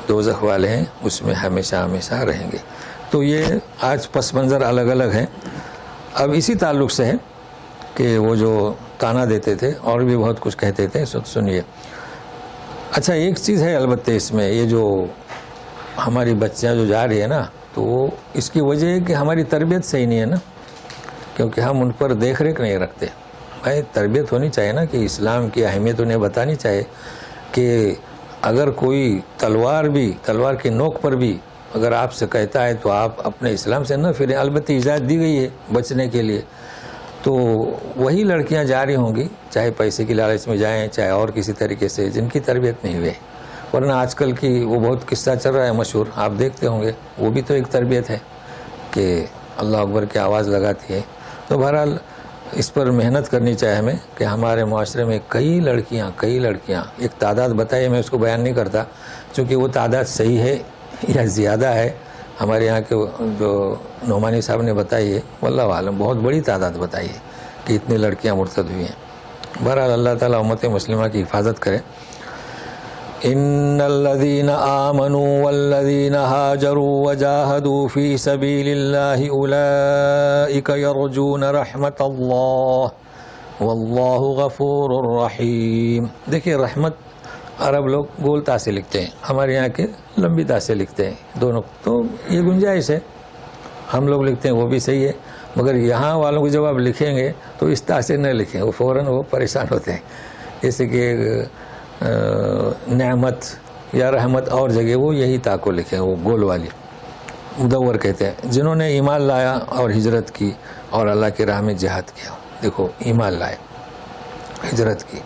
دوزخ والے ہیں، اس میں ہمیشہ ہمیشہ رہیں گے۔ تو یہ آج پس منظر الگ الگ ہیں۔ اب اسی تعلق سے ہے کہ وہ جو تانا دیتے تھے اور بھی بہت کچھ کہتے تھے، سنیے۔ اچھا ایک چیز ہے البتہ اس میں، یہ جو ہماری بچیاں جو جا رہی ہیں نا، تو وہ اس کی وجہ ہے کہ ہماری تربیت صحیح نہیں ہے نا، کیونکہ ہم ان پر دیکھ ریکھ نہیں رکھتے۔ بھائی تربیت ہونی چاہیے نا، کہ اسلام کی اہمیت انہیں بتانی چاہیے کہ اگر کوئی تلوار کی نوک پر بھی اگر آپ سے کہتا ہے تو آپ اپنے اسلام سے نہ پھریں، البتہ اجازت دی گئی ہے بچنے کے لیے۔ تو وہی لڑکیاں جا رہی ہوں گی، چاہے پیسے کی لالچ میں جائیں، چاہے اور کسی طریقے سے، جن کی تربیت نہیں ہوئی، ورنہ آج کل کی وہ بہت قصہ چل رہا ہے مشہور، آپ دیکھتے ہوں گے، وہ بھی تو ایک تربیت ہے کہ اللہ اکبر کی آواز لگاتی ہے۔ تو بہرحال اس پر محنت کرنی چاہیے ہمیں کہ ہمارے معاشرے میں کئی لڑکیاں ایک تعداد بتائیے، میں اس کو بیان نہیں کرتا چونکہ وہ تعداد صحیح ہے یا زیادہ ہے، ہمارے یہاں کے جو نعمانی صاحب نے بتائی ہے، واللہ عالم بہت بڑی تعداد بتائی ہے کہ اتنی لڑکیاں مرتد ہوئی ہیں۔ بہرحال اللہ تعالیٰ امت مسلمہ کی حفاظت کرے۔ ان الذين آمنوا والذين هاجروا وجاهدوا في سبيل الله اولئك يرجون رحمت اللہ واللہ غفور رحیم. دیکھیے رحمت عرب لوگ گول تا سے لکھتے ہیں، ہمارے یہاں کے لمبی تا سے لکھتے ہیں دونوں، تو یہ گنجائش ہے. ہم لوگ لکھتے ہیں وہ بھی صحیح ہے، مگر یہاں والوں کو جب آپ لکھیں گے تو اس تا سے نہ لکھیں، وہ فوراً وہ پریشان ہوتے ہیں. جیسے کہ نعمت یا رحمت اور جگہ وہ یہی تا کو لکھیں، وہ گول والی مدور کہتے ہیں. جنہوں نے ایمان لایا اور ہجرت کی اور اللہ کی راہ میں جہاد کیا. دیکھو ایمان لائے، ہجرت کی،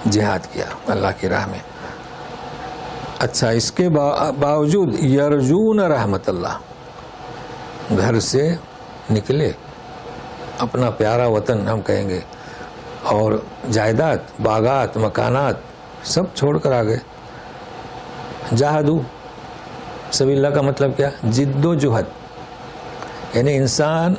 جہاد کیا اللہ کی راہ میں. اچھا اس کے باوجود یرجون رحمت اللہ، گھر سے نکلے، اپنا پیارا وطن ہم کہیں گے، اور جائیداد، باغات، مکانات سب چھوڑ کر آ گئے. جاہدو سبیل اللہ کا مطلب کیا؟ جد و جہد. یعنی انسان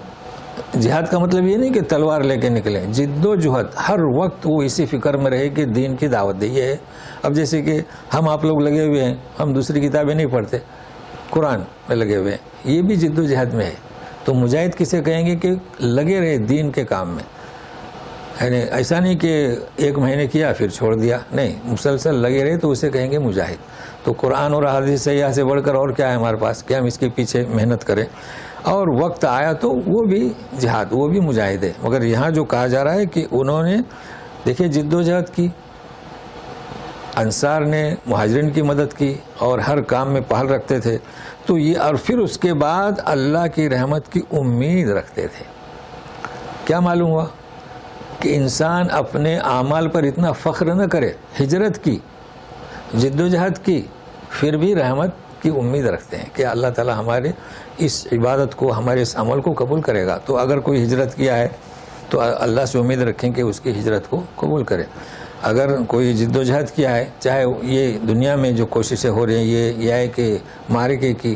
جہاد کا مطلب یہ نہیں کہ تلوار لے کے نکلے، جد و جہد، ہر وقت وہ اسی فکر میں رہے کہ دین کی دعوت دے. یہ ہے اب جیسے کہ ہم آپ لوگ لگے ہوئے ہیں، ہم دوسری کتابیں نہیں پڑھتے، قرآن میں لگے ہوئے ہیں، یہ بھی جد و جہد میں ہے. تو مجاہد کسے کہیں گے کہ لگے رہے دین کے کام میں. یعنی ایسا نہیں کہ ایک مہینے کیا پھر چھوڑ دیا، نہیں، مسلسل لگے رہے تو اسے کہیں گے مجاہد. تو قرآن اور حدیث سیاح سے بڑھ کر اور کیا ہے ہمارے پاس کہ ہم اس کے پیچھے محنت کریں. اور وقت آیا تو وہ بھی جہاد، وہ بھی مجاہد ہے. مگر یہاں جو کہا جا رہا ہے کہ انہوں نے دیکھیں جد و جہد کی، انصار نے مہاجرین کی مدد کی اور ہر کام میں پہل رکھتے تھے. تو یہ اور پھر اس کے بعد اللہ کی رحمت کی امید رکھتے تھے. کیا معلوم ہوا کہ انسان اپنے اعمال پر اتنا فخر نہ کرے. ہجرت کی، جد و جہد کی، پھر بھی رحمت کی امید رکھتے ہیں کہ اللہ تعالی ہمارے اس عبادت کو، ہمارے اس عمل کو قبول کرے گا. تو اگر کوئی ہجرت کیا ہے تو اللہ سے امید رکھیں کہ اس کی ہجرت کو قبول کرے. اگر کوئی جد و جہد کیا ہے، چاہے یہ دنیا میں جو کوششیں ہو رہی ہیں یہ ہے کہ معرکے کی،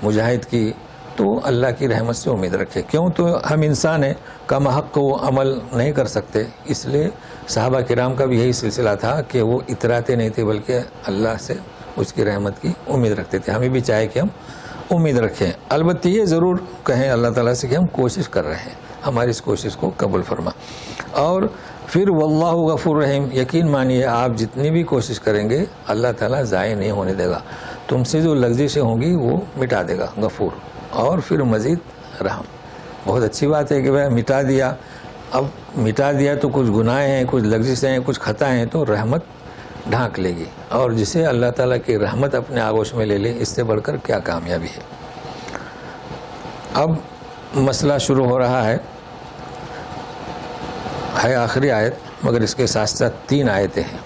مجاہد کی، تو اللہ کی رحمت سے امید رکھے. کیوں؟ تو ہم انسان ہیں، کم حق کو عمل نہیں کر سکتے. اس لیے صحابہ کرام کا بھی یہی سلسلہ تھا کہ وہ اتراتے نہیں تھے بلکہ اللہ سے اس کی رحمت کی امید رکھتے تھے. ہمیں بھی چاہے کہ ہم امید رکھیں. البتہ یہ ضرور کہیں اللہ تعالیٰ سے کہ ہم کوشش کر رہے ہیں، ہماری اس کوشش کو قبول فرما. اور پھر واللہ غفور رحیم، یقین مانیے آپ جتنی بھی کوشش کریں گے اللہ تعالیٰ ضائع نہیں ہونے دے گا. تم سے جو لغزشیں ہوں گی وہ مٹا دے گا غفور، اور پھر مزید رحم. بہت اچھی بات ہے کہ بھائی مٹا دیا. اب مٹا دیا تو کچھ گناہ ہیں، کچھ لغزشیں ہیں، کچھ خطا ہیں، تو رحمت ڈھانک لے گی. اور جسے اللہ تعالیٰ کی رحمت اپنے آغوش میں لے لے، اس سے بڑھ کر کیا کامیابی ہے. اب مسئلہ شروع ہو رہا ہے آخری آیت، مگر اس کے ساتھ ساتھ 3 آیتیں ہیں،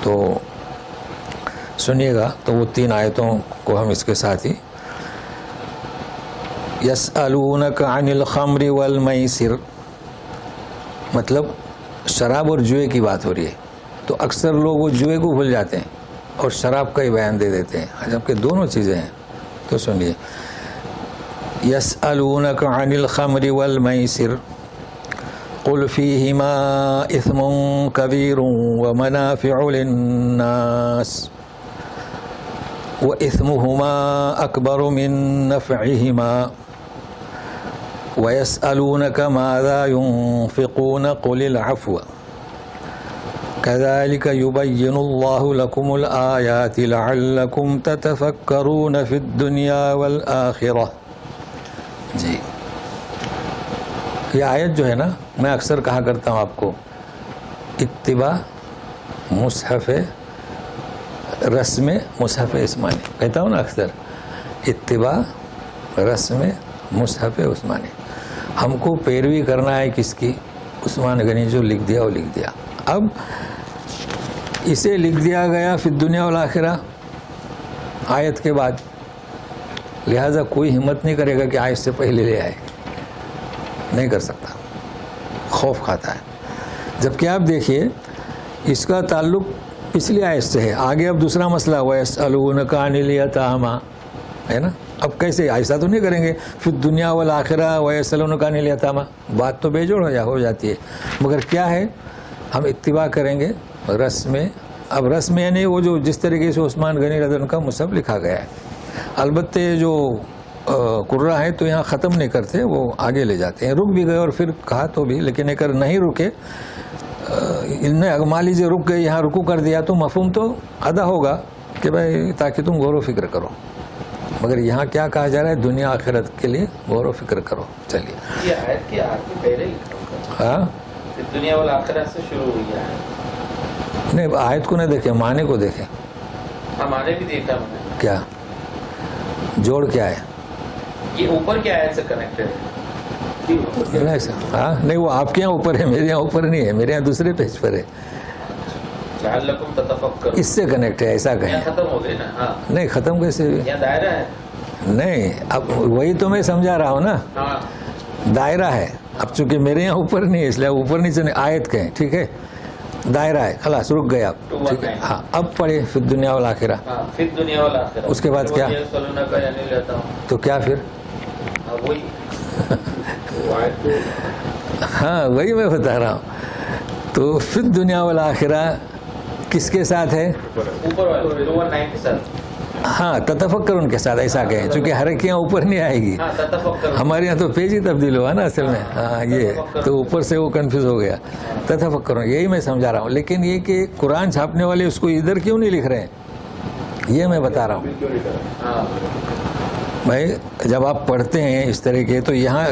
تو سنیے گا. تو وہ 3 آیتوں کو ہم اس کے ساتھ ہی، یسألونک عن الخمر والمیسر، مطلب شراب اور جوئے کی بات ہو رہی ہے. تو اکثر لوگ وہ جوئے کو بھول جاتے ہیں اور شراب کا ہی بیان دے دیتے ہیں، جبکہ دونوں چیزیں ہیں. تو سنیے، یسألونک عن الخمر والمیسر قل فیہما اثم کبیر ومنافع للناس وإثمهما أكبر من نفعهما ويسألونك ماذا ينفقون قل العفو كذلك يبين الله لكم الآيات لعلكم تتفكرون في الدنيا والآخرة. جی یہ آیت جو ہے نا، میں اکثر کہا کرتا ہوں آپ کو، اتباع مصحف رسم مصحف عثمانی کہتا ہوں نا اکثر، اتباع رسم مصحف عثمانی. ہم کو پیروی کرنا ہے کس کی؟ عثمان غنی جو لکھ دیا وہ لکھ دیا. اب اسے لکھ دیا گیا فی الدنیا والآخرہ آیت کے بعد، لہذا کوئی ہمت نہیں کرے گا کہ آیت سے پہلے لے آئے، نہیں کر سکتا، خوف کھاتا ہے. جبکہ آپ دیکھیے اس کا تعلق پچھلی آیت سے ہے. آگے اب دوسرا مسئلہ وَيَسْأَلُونَكَ عَنِ الْيَتَامَى ہے نا. اب کیسے ایسا تو نہیں کریں گے فی الدنیا والآخرہ وَيَسْأَلُونَكَ عَنِ الْيَتَامَى، بات تو بے جوڑ ہو جاتی ہے. مگر کیا ہے، ہم اتباع کریں گے رسم اب رسم یعنی وہ جو جس طریقے سے عثمان غنی رضی اللہ عنہ کا مصحف لکھا گیا ہے. البتہ جو قرہ ہے تو یہاں ختم نہیں کرتے, وہ آگے لے جاتے ہیں. رک بھی گئے اور پھر کہا تو بھی, لیکن اگر نہیں رکے, مان لیجیے رک گئے, یہاں رکو کر دیا تو مفہوم تو ادا ہوگا کہ بھائی تاکہ تم غور و فکر کرو. مگر یہاں کیا کہا جا رہا ہے, دنیا آخرت کے لیے غور و فکر کرو. چلیے یہ آیت کی پہلے ہی ہاں دنیا والا آخرت سے شروع ہوئی ہے. نہیں, آیت کو نہ دیکھیں, معنی کو دیکھیں. ہمارے بھی دیکھا میں نے. کیا جوڑ کیا ہے, یہ اوپر کی آیت سے کنیکٹڈ ہے. ہاں نہیں, وہ آپ کے یہاں اوپر ہے, میرے یہاں اوپر نہیں ہے, میرے یہاں دوسرے پیج پر ہے. لعلکم تتفکرون اس سے کنیکٹ ہے, ایسا کہیں. ختم ہو گئی نا. ہاں نہیں ختم کیسے ہوئی, یہ دائرہ ہے. نہیں اب وہی تو میں سمجھا رہا ہوں نا, ہاں دائرہ ہے. اب چونکہ میرے یہاں اوپر نہیں ہے اس لیے اوپر نیچے نہیں, آیت کہیں, ٹھیک ہے, دائرہ ہے, خلاص رک گئے آپ, ٹھیک ہے. ہاں اب پڑھے فی الدنیا والآخرہ. ہاں فی الدنیا والآخرہ. اس کے بعد کیا, لیتا ہوں تو کیا پھر, وہی ہاں وہی میں بتا رہا ہوں. تو فی الدنیا والآخرہ کس کے ساتھ ہے, اوپر والے 219 کے ساتھ. ہاں تتفکر ان کے ساتھ, ایسا کہیں, چونکہ ہر ایک یہاں اوپر نہیں آئے گی, ہاں تتفکر. ہمارے یہاں تو پیج ہی تبدیل ہوا نا اصل میں. ہاں یہ تو اوپر سے وہ کنفیوز ہو گیا. تتفکر یہی میں سمجھا رہا ہوں, لیکن یہ کہ قرآن چھاپنے والے اس کو ادھر کیوں نہیں لکھ رہے ہیں, یہ میں بتا رہا ہوں. بھائی جب آپ پڑھتے ہیں اس طرح کے تو یہاں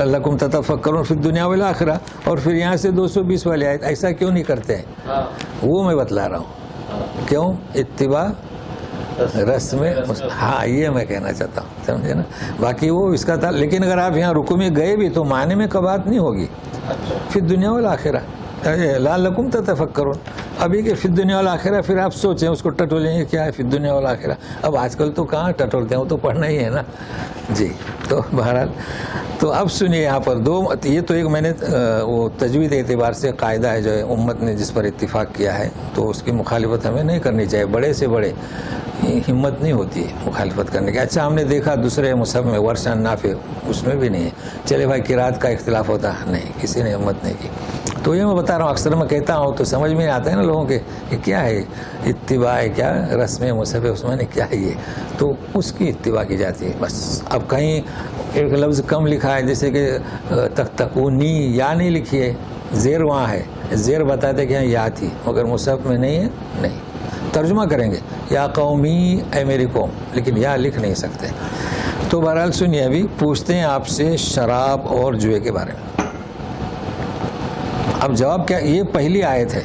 لکم تتفکرون فی الدنیا والآخرہ, اور پھر یہاں سے 220 والی آیت, ایسا کیوں نہیں کرتے ہیں, وہ میں بتلا رہا ہوں. کیوں, اتباع رسم, ہاں یہ میں کہنا چاہتا ہوں, سمجھے نا. باقی وہ اس کا تھا, لیکن اگر آپ یہاں رکو میں گئے بھی تو معنی میں کبات نہیں ہوگی. فی الدنیا والآخرہ لعلکم تتفکرون. ابھی کہ فی الدنیا والآخرہ, پھر آپ سوچیں اس کو ٹٹولیں گے کیا ہے فی الدنیا والآخرہ. اب آج کل تو کہاں ٹٹولتے ہیں, وہ تو پڑھنا ہی ہے نا جی. تو بہرحال تو اب سنیے یہاں پر دو, یہ تو ایک میں نے وہ تجوید اعتبار سے قاعدہ ہے جو امت نے جس پر اتفاق کیا ہے, تو اس کی مخالفت ہمیں نہیں کرنی چاہیے. بڑے سے بڑے ہمت نہیں ہوتی ہے مخالفت کرنے کی. اچھا ہم نے دیکھا دوسرے مصحف میں ورش نافع, اس میں بھی نہیں ہے. چلے بھائی قرات کا اختلاف ہوتا, نہیں, کسی نے ہمت نہیں کی. تو یہ میں بتا رہا ہوں, اکثر میں کہتا ہوں تو سمجھ میں آتا ہے نا لوگوں کے کہ کیا ہے اتباع, کیا رسم مصحف عثمانی کیا ہے, یہ تو اس کی اتباع کی جاتی ہے بس. اب کہیں ایک لفظ کم لکھا ہے, جیسے کہ تتقونی, یا نہیں لکھی ہے, زیر وہاں ہے, زیر بتاتے کہ یہاں یا تھی, مگر مصحف میں نہیں ہے, نہیں. ترجمہ کریں گے یا قومی, اے میری قوم, لیکن یا لکھ نہیں سکتے. تو بہرحال سنیے, ابھی پوچھتے ہیں آپ سے شراب اور جوئے کے بارے میں. اب جواب کیا, یہ پہلی آیت ہے,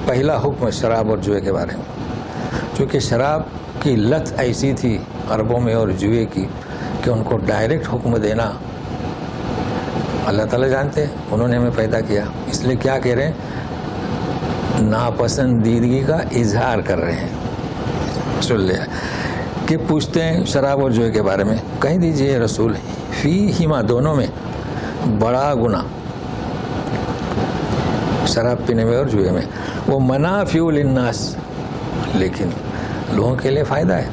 پہلا حکم ہے شراب اور جوئے کے بارے میں. چونکہ شراب کی لت ایسی تھی عربوں میں اور جوئے کی کہ ان کو ڈائریکٹ حکم دینا اللہ تعالیٰ جانتے ہیں, انہوں نے ہمیں پیدا کیا. اس لیے کیا کہہ رہے ہیں, ناپسندیدگی کا اظہار کر رہے ہیں. سن لیا کہ پوچھتے ہیں شراب اور جوئے کے بارے میں, کہہ دیجئے رسول, فیہما, دونوں میں بڑا گناہ, شراب پینے میں اور جوئے میں, وہ منافع للناس, لیکن لوگوں کے لیے فائدہ ہے.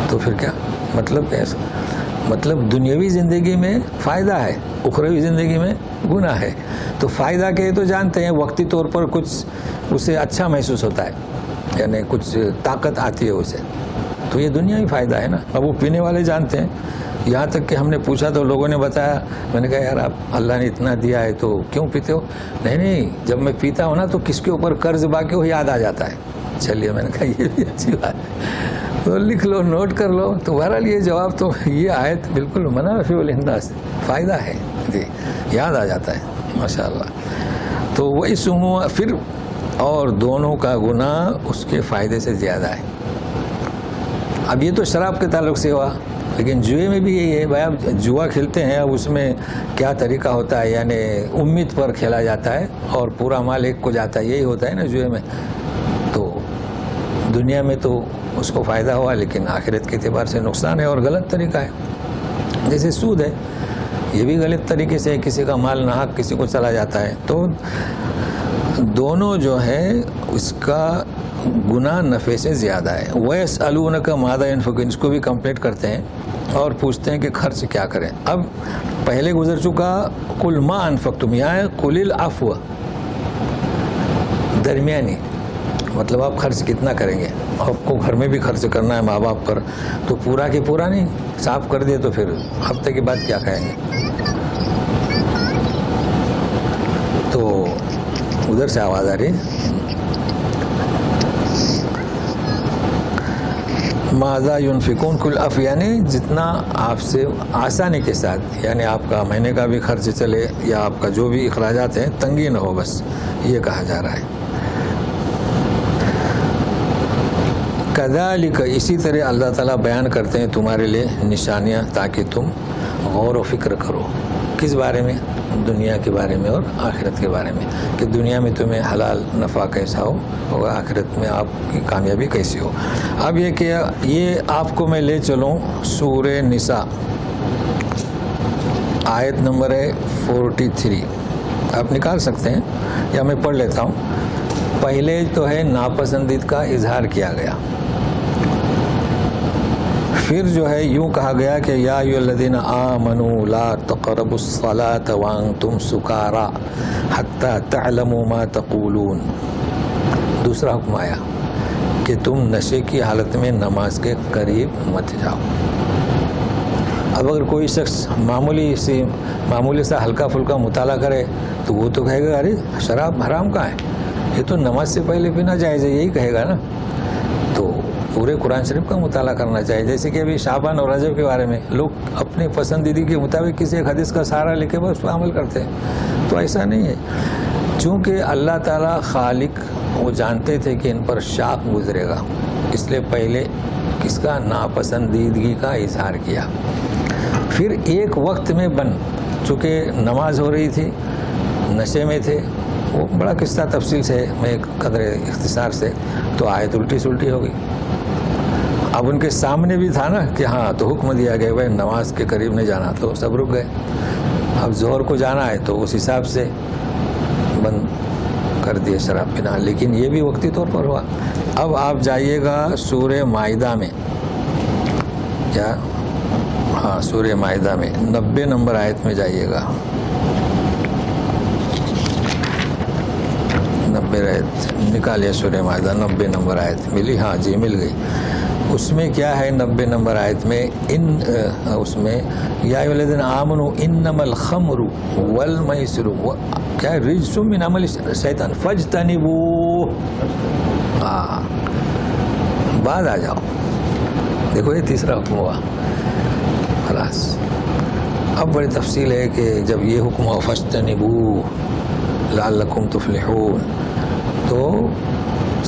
تو پھر کیا مطلب, کیسا مطلب, دنیاوی زندگی میں فائدہ ہے, اخروی زندگی میں گناہ ہے. تو فائدہ کہ تو جانتے ہیں, وقتی طور پر کچھ اسے اچھا محسوس ہوتا ہے, یعنی کچھ طاقت آتی ہے اسے, تو یہ دنیاوی فائدہ ہے نا. اب وہ پینے والے جانتے ہیں. یہاں تک کہ ہم نے پوچھا تو لوگوں نے بتایا, میں نے کہا یار آپ اللہ نے اتنا دیا ہے تو کیوں پیتے ہو, نہیں جب میں پیتا ہوں نا تو کس کے اوپر قرض باقی ہو یاد آ جاتا ہے. چلیے میں نے کہا یہ بھی اچھی بات ہے, تو لکھ لو, نوٹ کر لو. تو بہرحال یہ جواب تو, یہ آیت بالکل منافع للناس, فائدہ ہے جی, یاد آ جاتا ہے ماشاء اللہ. تو وہ اس پھر, اور دونوں کا گناہ اس کے فائدے سے زیادہ ہے. اب یہ تو شراب کے تعلق سے ہوا, لیکن جوئے میں بھی یہی ہے. بھائی آپ جوا کھیلتے ہیں, اب اس میں کیا طریقہ ہوتا ہے, یعنی امید پر کھیلا جاتا ہے اور پورا مال ایک کو جاتا ہے, یہی ہوتا ہے نا جوئے میں. تو دنیا میں تو اس کو فائدہ ہوا, لیکن آخرت کے اعتبار سے نقصان ہے اور غلط طریقہ ہے. جیسے سود ہے, یہ بھی غلط طریقے سے کسی کا مال ناحق کسی کو چلا جاتا ہے. تو دونوں جو ہے اس کا گناہ نفع سے زیادہ ہے. وَيَسْأَلُونَكَ مَاذَا يُنْفِقُونَ, اس کو بھی کمپلیٹ کرتے ہیں اور پوچھتے ہیں کہ خرچ کیا کریں. اب پہلے گزر چکا قُلْ مَا أَنفَقْتُمْ, یہاں ہے قُلِ الْعَفْوَ, درمیانی، مطلب آپ خرچ کتنا کریں گے. آپ کو گھر میں بھی خرچ کرنا ہے ماں باپ پر، تو پورا کے پورا نہیں، صاف کر دے تو پھر ہفتے کے بعد کیا کھائیں گے. تو ادھر سے آواز آ رہی ہے. ماذا ينفقون کل اف، یعنی جتنا آپ سے آسانی کے ساتھ، یعنی آپ کا مہینے کا بھی خرچ چلے یا آپ کا جو بھی اخراجات ہیں تنگی نہ ہو، بس یہ کہا جا رہا ہے. کذالک، اسی طرح اللہ تعالیٰ بیان کرتے ہیں تمہارے لیے نشانیاں تاکہ تم غور و فکر کرو. کس بارے میں؟ دنیا کے بارے میں اور آخرت کے بارے میں، کہ دنیا میں تمہیں حلال نفع کیسا ہو اور آخرت میں آپ کی کامیابی کیسی ہو. اب یہ کہ یہ آپ کو میں لے چلوں سورہ نساء، آیت نمبر ہے 43. آپ نکال سکتے ہیں یا میں پڑھ لیتا ہوں. پہلے تو ہے ناپسندید کا اظہار کیا گیا، پھر جو ہے یوں کہا گیا کہ یا ایھا الذین آمنوا لا تقربوا الصلاة وانتم سکارى حتی تعلموا ما تقولون. دوسرا حکم آیا کہ تم نشے کی حالت میں نماز کے قریب مت جاؤ. اب اگر کوئی شخص معمولی سا ہلکا پھلکا مطالعہ کرے تو وہ تو کہے گا ارے شراب حرام کہاں ہے، یہ تو نماز سے پہلے پینا جائز ہے، یہی کہے گا نا. تو پورے قرآن شریف کا مطالعہ کرنا چاہیے. جیسے کہ ابھی شعبان اور رجب کے بارے میں لوگ اپنے پسندیدگی کے مطابق کسی ایک حدیث کا سہارا لے کے بس اس پر عمل کرتے ہیں، تو ایسا نہیں ہے. چونکہ اللہ تعالیٰ خالق وہ جانتے تھے کہ ان پر شاق گزرے گا، اس لیے پہلے کس کا ناپسندیدگی کا اظہار کیا. پھر ایک وقت میں چونکہ نماز ہو رہی تھی، نشے میں تھے، وہ بڑا قصہ تفصیل سے میں قدر اختصار سے، تو آیت الٹی سلٹی ہو گئی. اب ان کے سامنے بھی تھا نا کہ ہاں تو حکم دیا گیا بھائی نماز کے قریب نہیں جانا، تو سب رک گئے. اب ظہر کو جانا ہے تو اس حساب سے بند کر دیے شراب پینا، لیکن یہ بھی وقتی طور پر ہوا. اب آپ جائیے گا سورہ مائدہ میں، کیا؟ ہاں سورہ مائدہ میں 90 نمبر آیت میں جائیے گا. 90 آیت نکالیے سورہ مائدہ، 90 نمبر آیت ملی؟ ہاں جی مل گئی. اس میں کیا ہے 90 نمبر آیت میں؟ اس میں یا ایھا الذین آمنوا انما الخمر والمیسر کیا رجس من عمل الشیطان فاجتنبوہ. ہاں بعد آ جاؤ، دیکھو یہ تیسرا حکم ہوا. خلاص اب بڑی تفصیل ہے کہ جب یہ حکم ہوا فاجتنبوہ لعلکم تفلحون، تو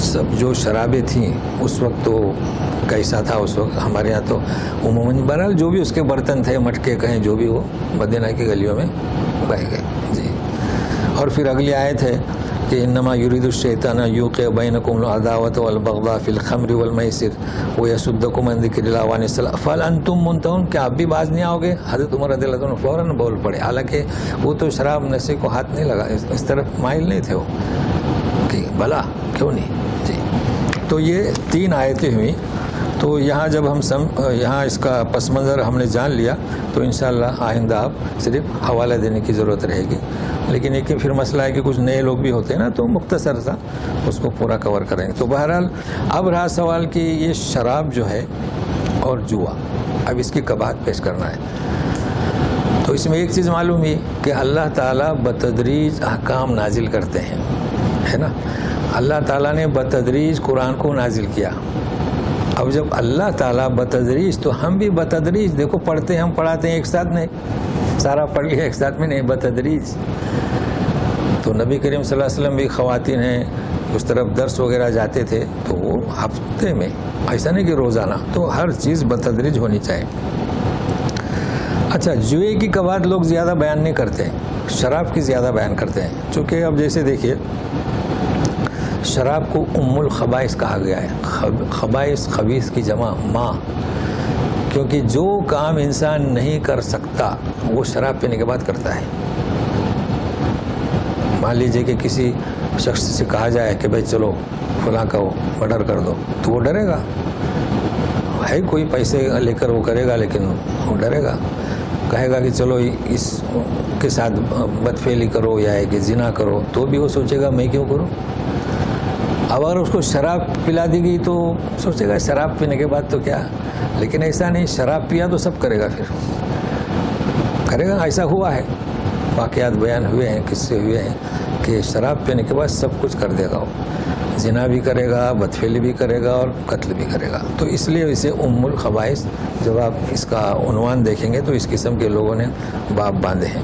سب جو شرابیں تھیں اس وقت تو کیسا تھا اس وقت ہمارے یہاں تو عموماً بہرحال جو بھی اس کے برتن تھے، مٹکے کہیں جو بھی ہو، مدینہ کی گلیوں میں بہہ گئے جی. اور پھر اگلی آیت ہے کہ انما یرید الشیطان یوقع بینکم العداوۃ والبغضاء فی الخمر والمیسر ویصدکم عن ذکر اللہ وعن الصلاۃ فہل انتم منتہون. کیا آپ بھی باز نہیں آؤ گے؟ حضرت عمر رضی اللہ عنہ فوراً بول پڑے، حالانکہ وہ تو شراب نشے کو ہاتھ نہیں لگا، اس طرف مائل نہیں تھے وہ کہ بھلا کیوں نہیں جی. تو یہ 3 آیتیں ہوئیں. تو یہاں جب ہم یہاں اس کا پس منظر ہم نے جان لیا تو انشاءاللہ آئندہ آپ صرف حوالہ دینے کی ضرورت رہے گی. لیکن ایک پھر مسئلہ ہے کہ کچھ نئے لوگ بھی ہوتے ہیں نا، تو مختصر سا اس کو پورا کور کریں گے. تو بہرحال اب رہا سوال کہ یہ شراب جو ہے اور جوا، اب اس کی قباحت پیش کرنا ہے. تو اس میں ایک چیز معلوم ہوئی کہ اللہ تعالیٰ بتدریج احکام نازل کرتے ہیں، ہے نا. اللہ تعالیٰ نے بتدریج قرآن کو نازل کیا. اب جب اللہ تعالیٰ بتدریج تو ہم بھی بتدریج، دیکھو پڑھتے ہیں، ہم پڑھاتے ہیں ایک ساتھ نہیں، سارا پڑھ لیا ایک ساتھ میں نہیں، بتدریج. تو نبی کریم صلی اللہ علیہ وسلم بھی خواتین ہیں، اس طرف درس وغیرہ جاتے تھے تو وہ ہفتے میں، ایسا نہیں کہ روزانہ، تو ہر چیز بتدریج ہونی چاہیے. اچھا جوئے کی قباحت لوگ زیادہ بیان نہیں کرتے، شراب کی زیادہ بیان کرتے ہیں. چونکہ اب جیسے دیکھیے شراب کو ام الخبائث کہا گیا ہے. خبائث خبیث کی جمع ماں، کیونکہ جو کام انسان نہیں کر سکتا وہ شراب پینے کے بعد کرتا ہے. مان لیجئے کہ کسی شخص سے کہا جائے کہ بھائی چلو فلاں کا مرڈر کر دو، تو وہ ڈرے گا. ہے کوئی پیسے لے کر وہ کرے گا، لیکن وہ ڈرے گا. کہے گا کہ چلو اس کے ساتھ بدفعلی کرو یا کہ زنا کرو، تو بھی وہ سوچے گا میں کیوں کروں. اب اگر اس کو شراب پلا دی گئی تو سوچے گا شراب پینے کے بعد تو کیا، لیکن ایسا نہیں، شراب پیا تو سب کرے گا، پھر کرے گا. ایسا ہوا ہے، واقعات بیان ہوئے ہیں، قصے ہوئے ہیں کہ شراب پینے کے بعد سب کچھ کر دے گا، وہ زنا بھی کرے گا، بدفعلی بھی کرے گا اور قتل بھی کرے گا. تو اس لیے اسے ام الخبائث، جب آپ اس کا عنوان دیکھیں گے تو اس قسم کے لوگوں نے باب باندھے ہیں.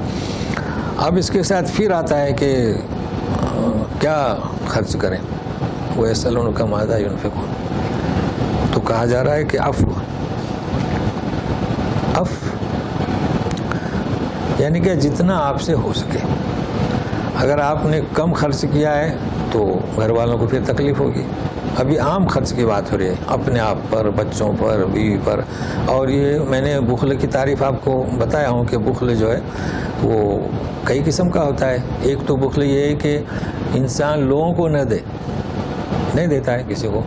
اب اس کے ساتھ پھر آتا ہے کہ کیا خرچ کریں، وَيَسْأَلُونَكَ مَاذَا يُنْفِقُونَ، تو کہا جا رہا ہے کہ عفو یعنی کہ جتنا آپ سے ہو سکے. اگر آپ نے کم خرچ کیا ہے تو گھر والوں کو پھر تکلیف ہوگی. ابھی عام خرچ کی بات ہو رہی ہے، اپنے آپ پر، بچوں پر، بیوی پر. اور یہ میں نے بخل کی تعریف آپ کو بتایا ہوں کہ بخل جو ہے وہ کئی قسم کا ہوتا ہے. ایک تو بخل یہ ہے کہ انسان لوگوں کو نہیں دیتا ہے کسی کو،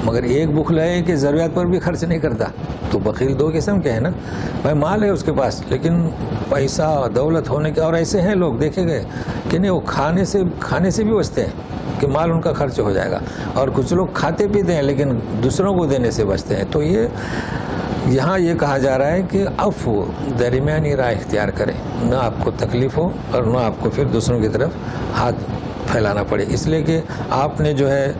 مگر ایک بخل ہے کہ ضروریات پر بھی خرچ نہیں کرتا. تو بخیل دو قسم کے ہیں نا، بھائی مال ہے اس کے پاس لیکن پیسہ دولت ہونے کے، اور ایسے ہیں لوگ دیکھے گئے کہ نہیں، وہ کھانے سے بھی بچتے ہیں کہ مال ان کا خرچ ہو جائے گا، اور کچھ لوگ کھاتے پیتے ہیں لیکن دوسروں کو دینے سے بچتے ہیں. تو یہاں یہ کہا جا رہا ہے کہ عفو، درمیانی راہ اختیار کریں، نہ آپ کو تکلیف ہو اور نہ آپ کو پھر دوسروں کی طرف ہاتھ پھیلانا پڑے. اس لیے کہ آپ نے جو ہے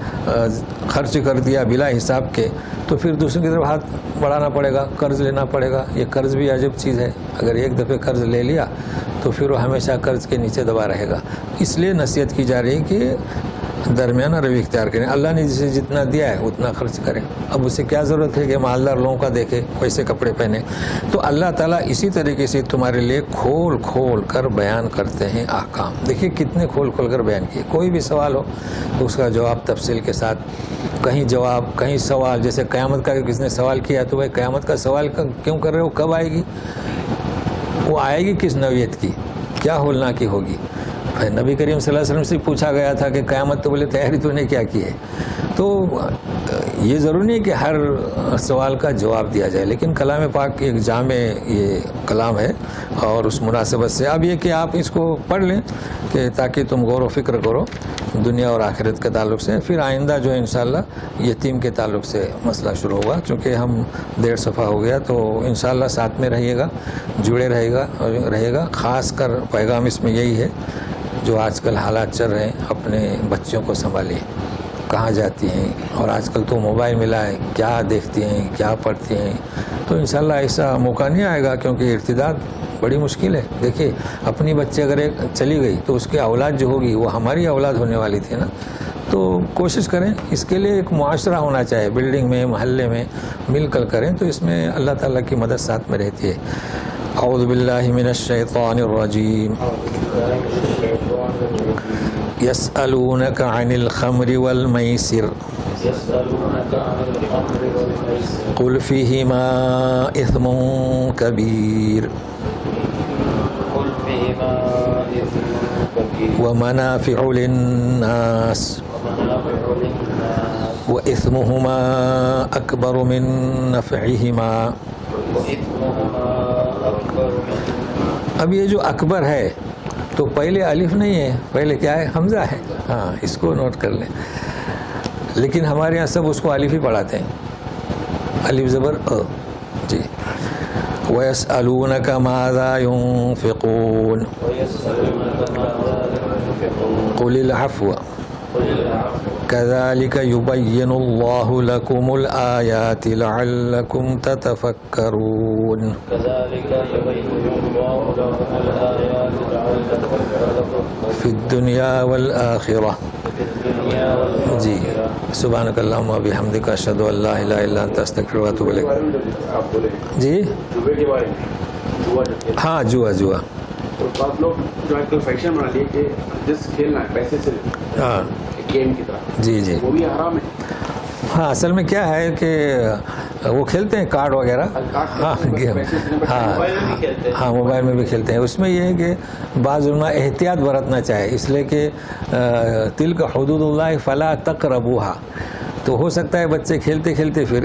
خرچ کر دیا بلا حساب کے تو پھر دوسروں کی طرف ہاتھ بڑھانا پڑے گا، قرض لینا پڑے گا. یہ قرض بھی عجب چیز ہے، اگر ایک دفعہ قرض لے لیا تو پھر وہ ہمیشہ قرض کے نیچے دبا رہے گا. اس لیے نصیحت کی جا رہی ہے کہ درمیانہ روی اختیار کریں. اللہ نے جسے جتنا دیا ہے اتنا خرچ کریں. اب اسے کیا ضرورت ہے کہ مالدار لوگوں کا دیکھے، ویسے کپڑے پہنے. تو اللہ تعالیٰ اسی طریقے سے تمہارے لیے کھول کھول کر بیان کرتے ہیں احکام. دیکھیے کتنے کھول کھول کر بیان کیے. کوئی بھی سوال ہو تو اس کا جواب تفصیل کے ساتھ، کہیں جواب کہیں سوال. جیسے قیامت کا کس نے سوال کیا تو بھائی قیامت کا سوال کیوں کر رہے ہو، کب آئے گی، وہ آئے گی کس نوعیت کی، کیا ہولنا کی ہوگی. نبی کریم صلی اللہ علیہ وسلم سے پوچھا گیا تھا کہ قیامت، تو بولے تیاری تو نے کیا کی ہے. تو یہ ضروری نہیں کہ ہر سوال کا جواب دیا جائے، لیکن کلام پاک ایک جامع یہ کلام ہے، اور اس مناسبت سے اب یہ کہ آپ اس کو پڑھ لیں کہ تاکہ تم غور و فکر کرو دنیا اور آخرت کے تعلق سے. پھر آئندہ جو ہے انشاءاللہ یتیم کے تعلق سے مسئلہ شروع ہوگا، چونکہ ہم 1.5 صفحہ ہو گیا. تو انشاءاللہ ساتھ میں رہیے گا، جڑے رہے گا. خاص کر پیغام اس میں یہی ہے، جو آج کل حالات چل رہے ہیں، اپنے بچوں کو سنبھالیے، کہاں جاتی ہیں. اور آج کل تو موبائل ملا ہے، کیا دیکھتی ہیں، کیا پڑھتی ہیں. تو انشاءاللہ ایسا موقع نہیں آئے گا، کیونکہ ارتداد بڑی مشکل ہے. دیکھیے اپنی بچے اگر ایک چلی گئی تو اس کی اولاد جو ہوگی وہ ہماری اولاد ہونے والی تھی نا. تو کوشش کریں، اس کے لیے ایک معاشرہ ہونا چاہیے، بلڈنگ میں، محلے میں مل کر کریں تو اس میں اللہ تعالیٰ کی مدد ساتھ میں رہتی ہے. اعوذ باللہ من الشیطان الرجیم. یسألونک عن الخمر والمیسر قل فیہما اثم کبیر ومنافع للناس واثمہما اکبر من نفعہما. اب یہ جو اکبر ہے تو پہلے الف نہیں ہے، پہلے کیا ہے، حمزہ ہے. ہاں اس کو نوٹ کر لیں. لیکن ہمارے یہاں سب اس کو الف ہی پڑھاتے ہیں، الف زبر ا. جی. وَيَسْأَلُونَكَ مَاذَا يُنْفِقُونَ قُلِ الْعَفْوَ كَذَلِكَ يُبَيِّنُ اللَّهُ لَكُمُ الْآيَاتِ لَعَلَّكُمْ تَتَفَكَّرُونَ. فِي الدُّنْيَا وَالْآخِرَةِ. جی. سبحانک اللہم و بحمدک، اشہد ان لا الہ الا انت، استغفرک و اتوب الیک. جی ہاں، جوا آپ لوگ جو آج کل فیشن بنا لیے کہ جس کھیلنا ہے پیسے سے، ہاں گیم کی طرح، جی وہ بھی حرام ہے. ہاں اصل میں کیا ہے کہ وہ کھیلتے ہیں کارڈ وغیرہ. ہاں گیم، ہاں موبائل میں بھی کھیلتے ہیں. اس میں یہ ہے کہ بعض علماء احتیاط برتنا چاہے، اس لیے کہ تلک حدود اللہ فلا تقربوها. تو ہو سکتا ہے بچے کھیلتے کھیلتے پھر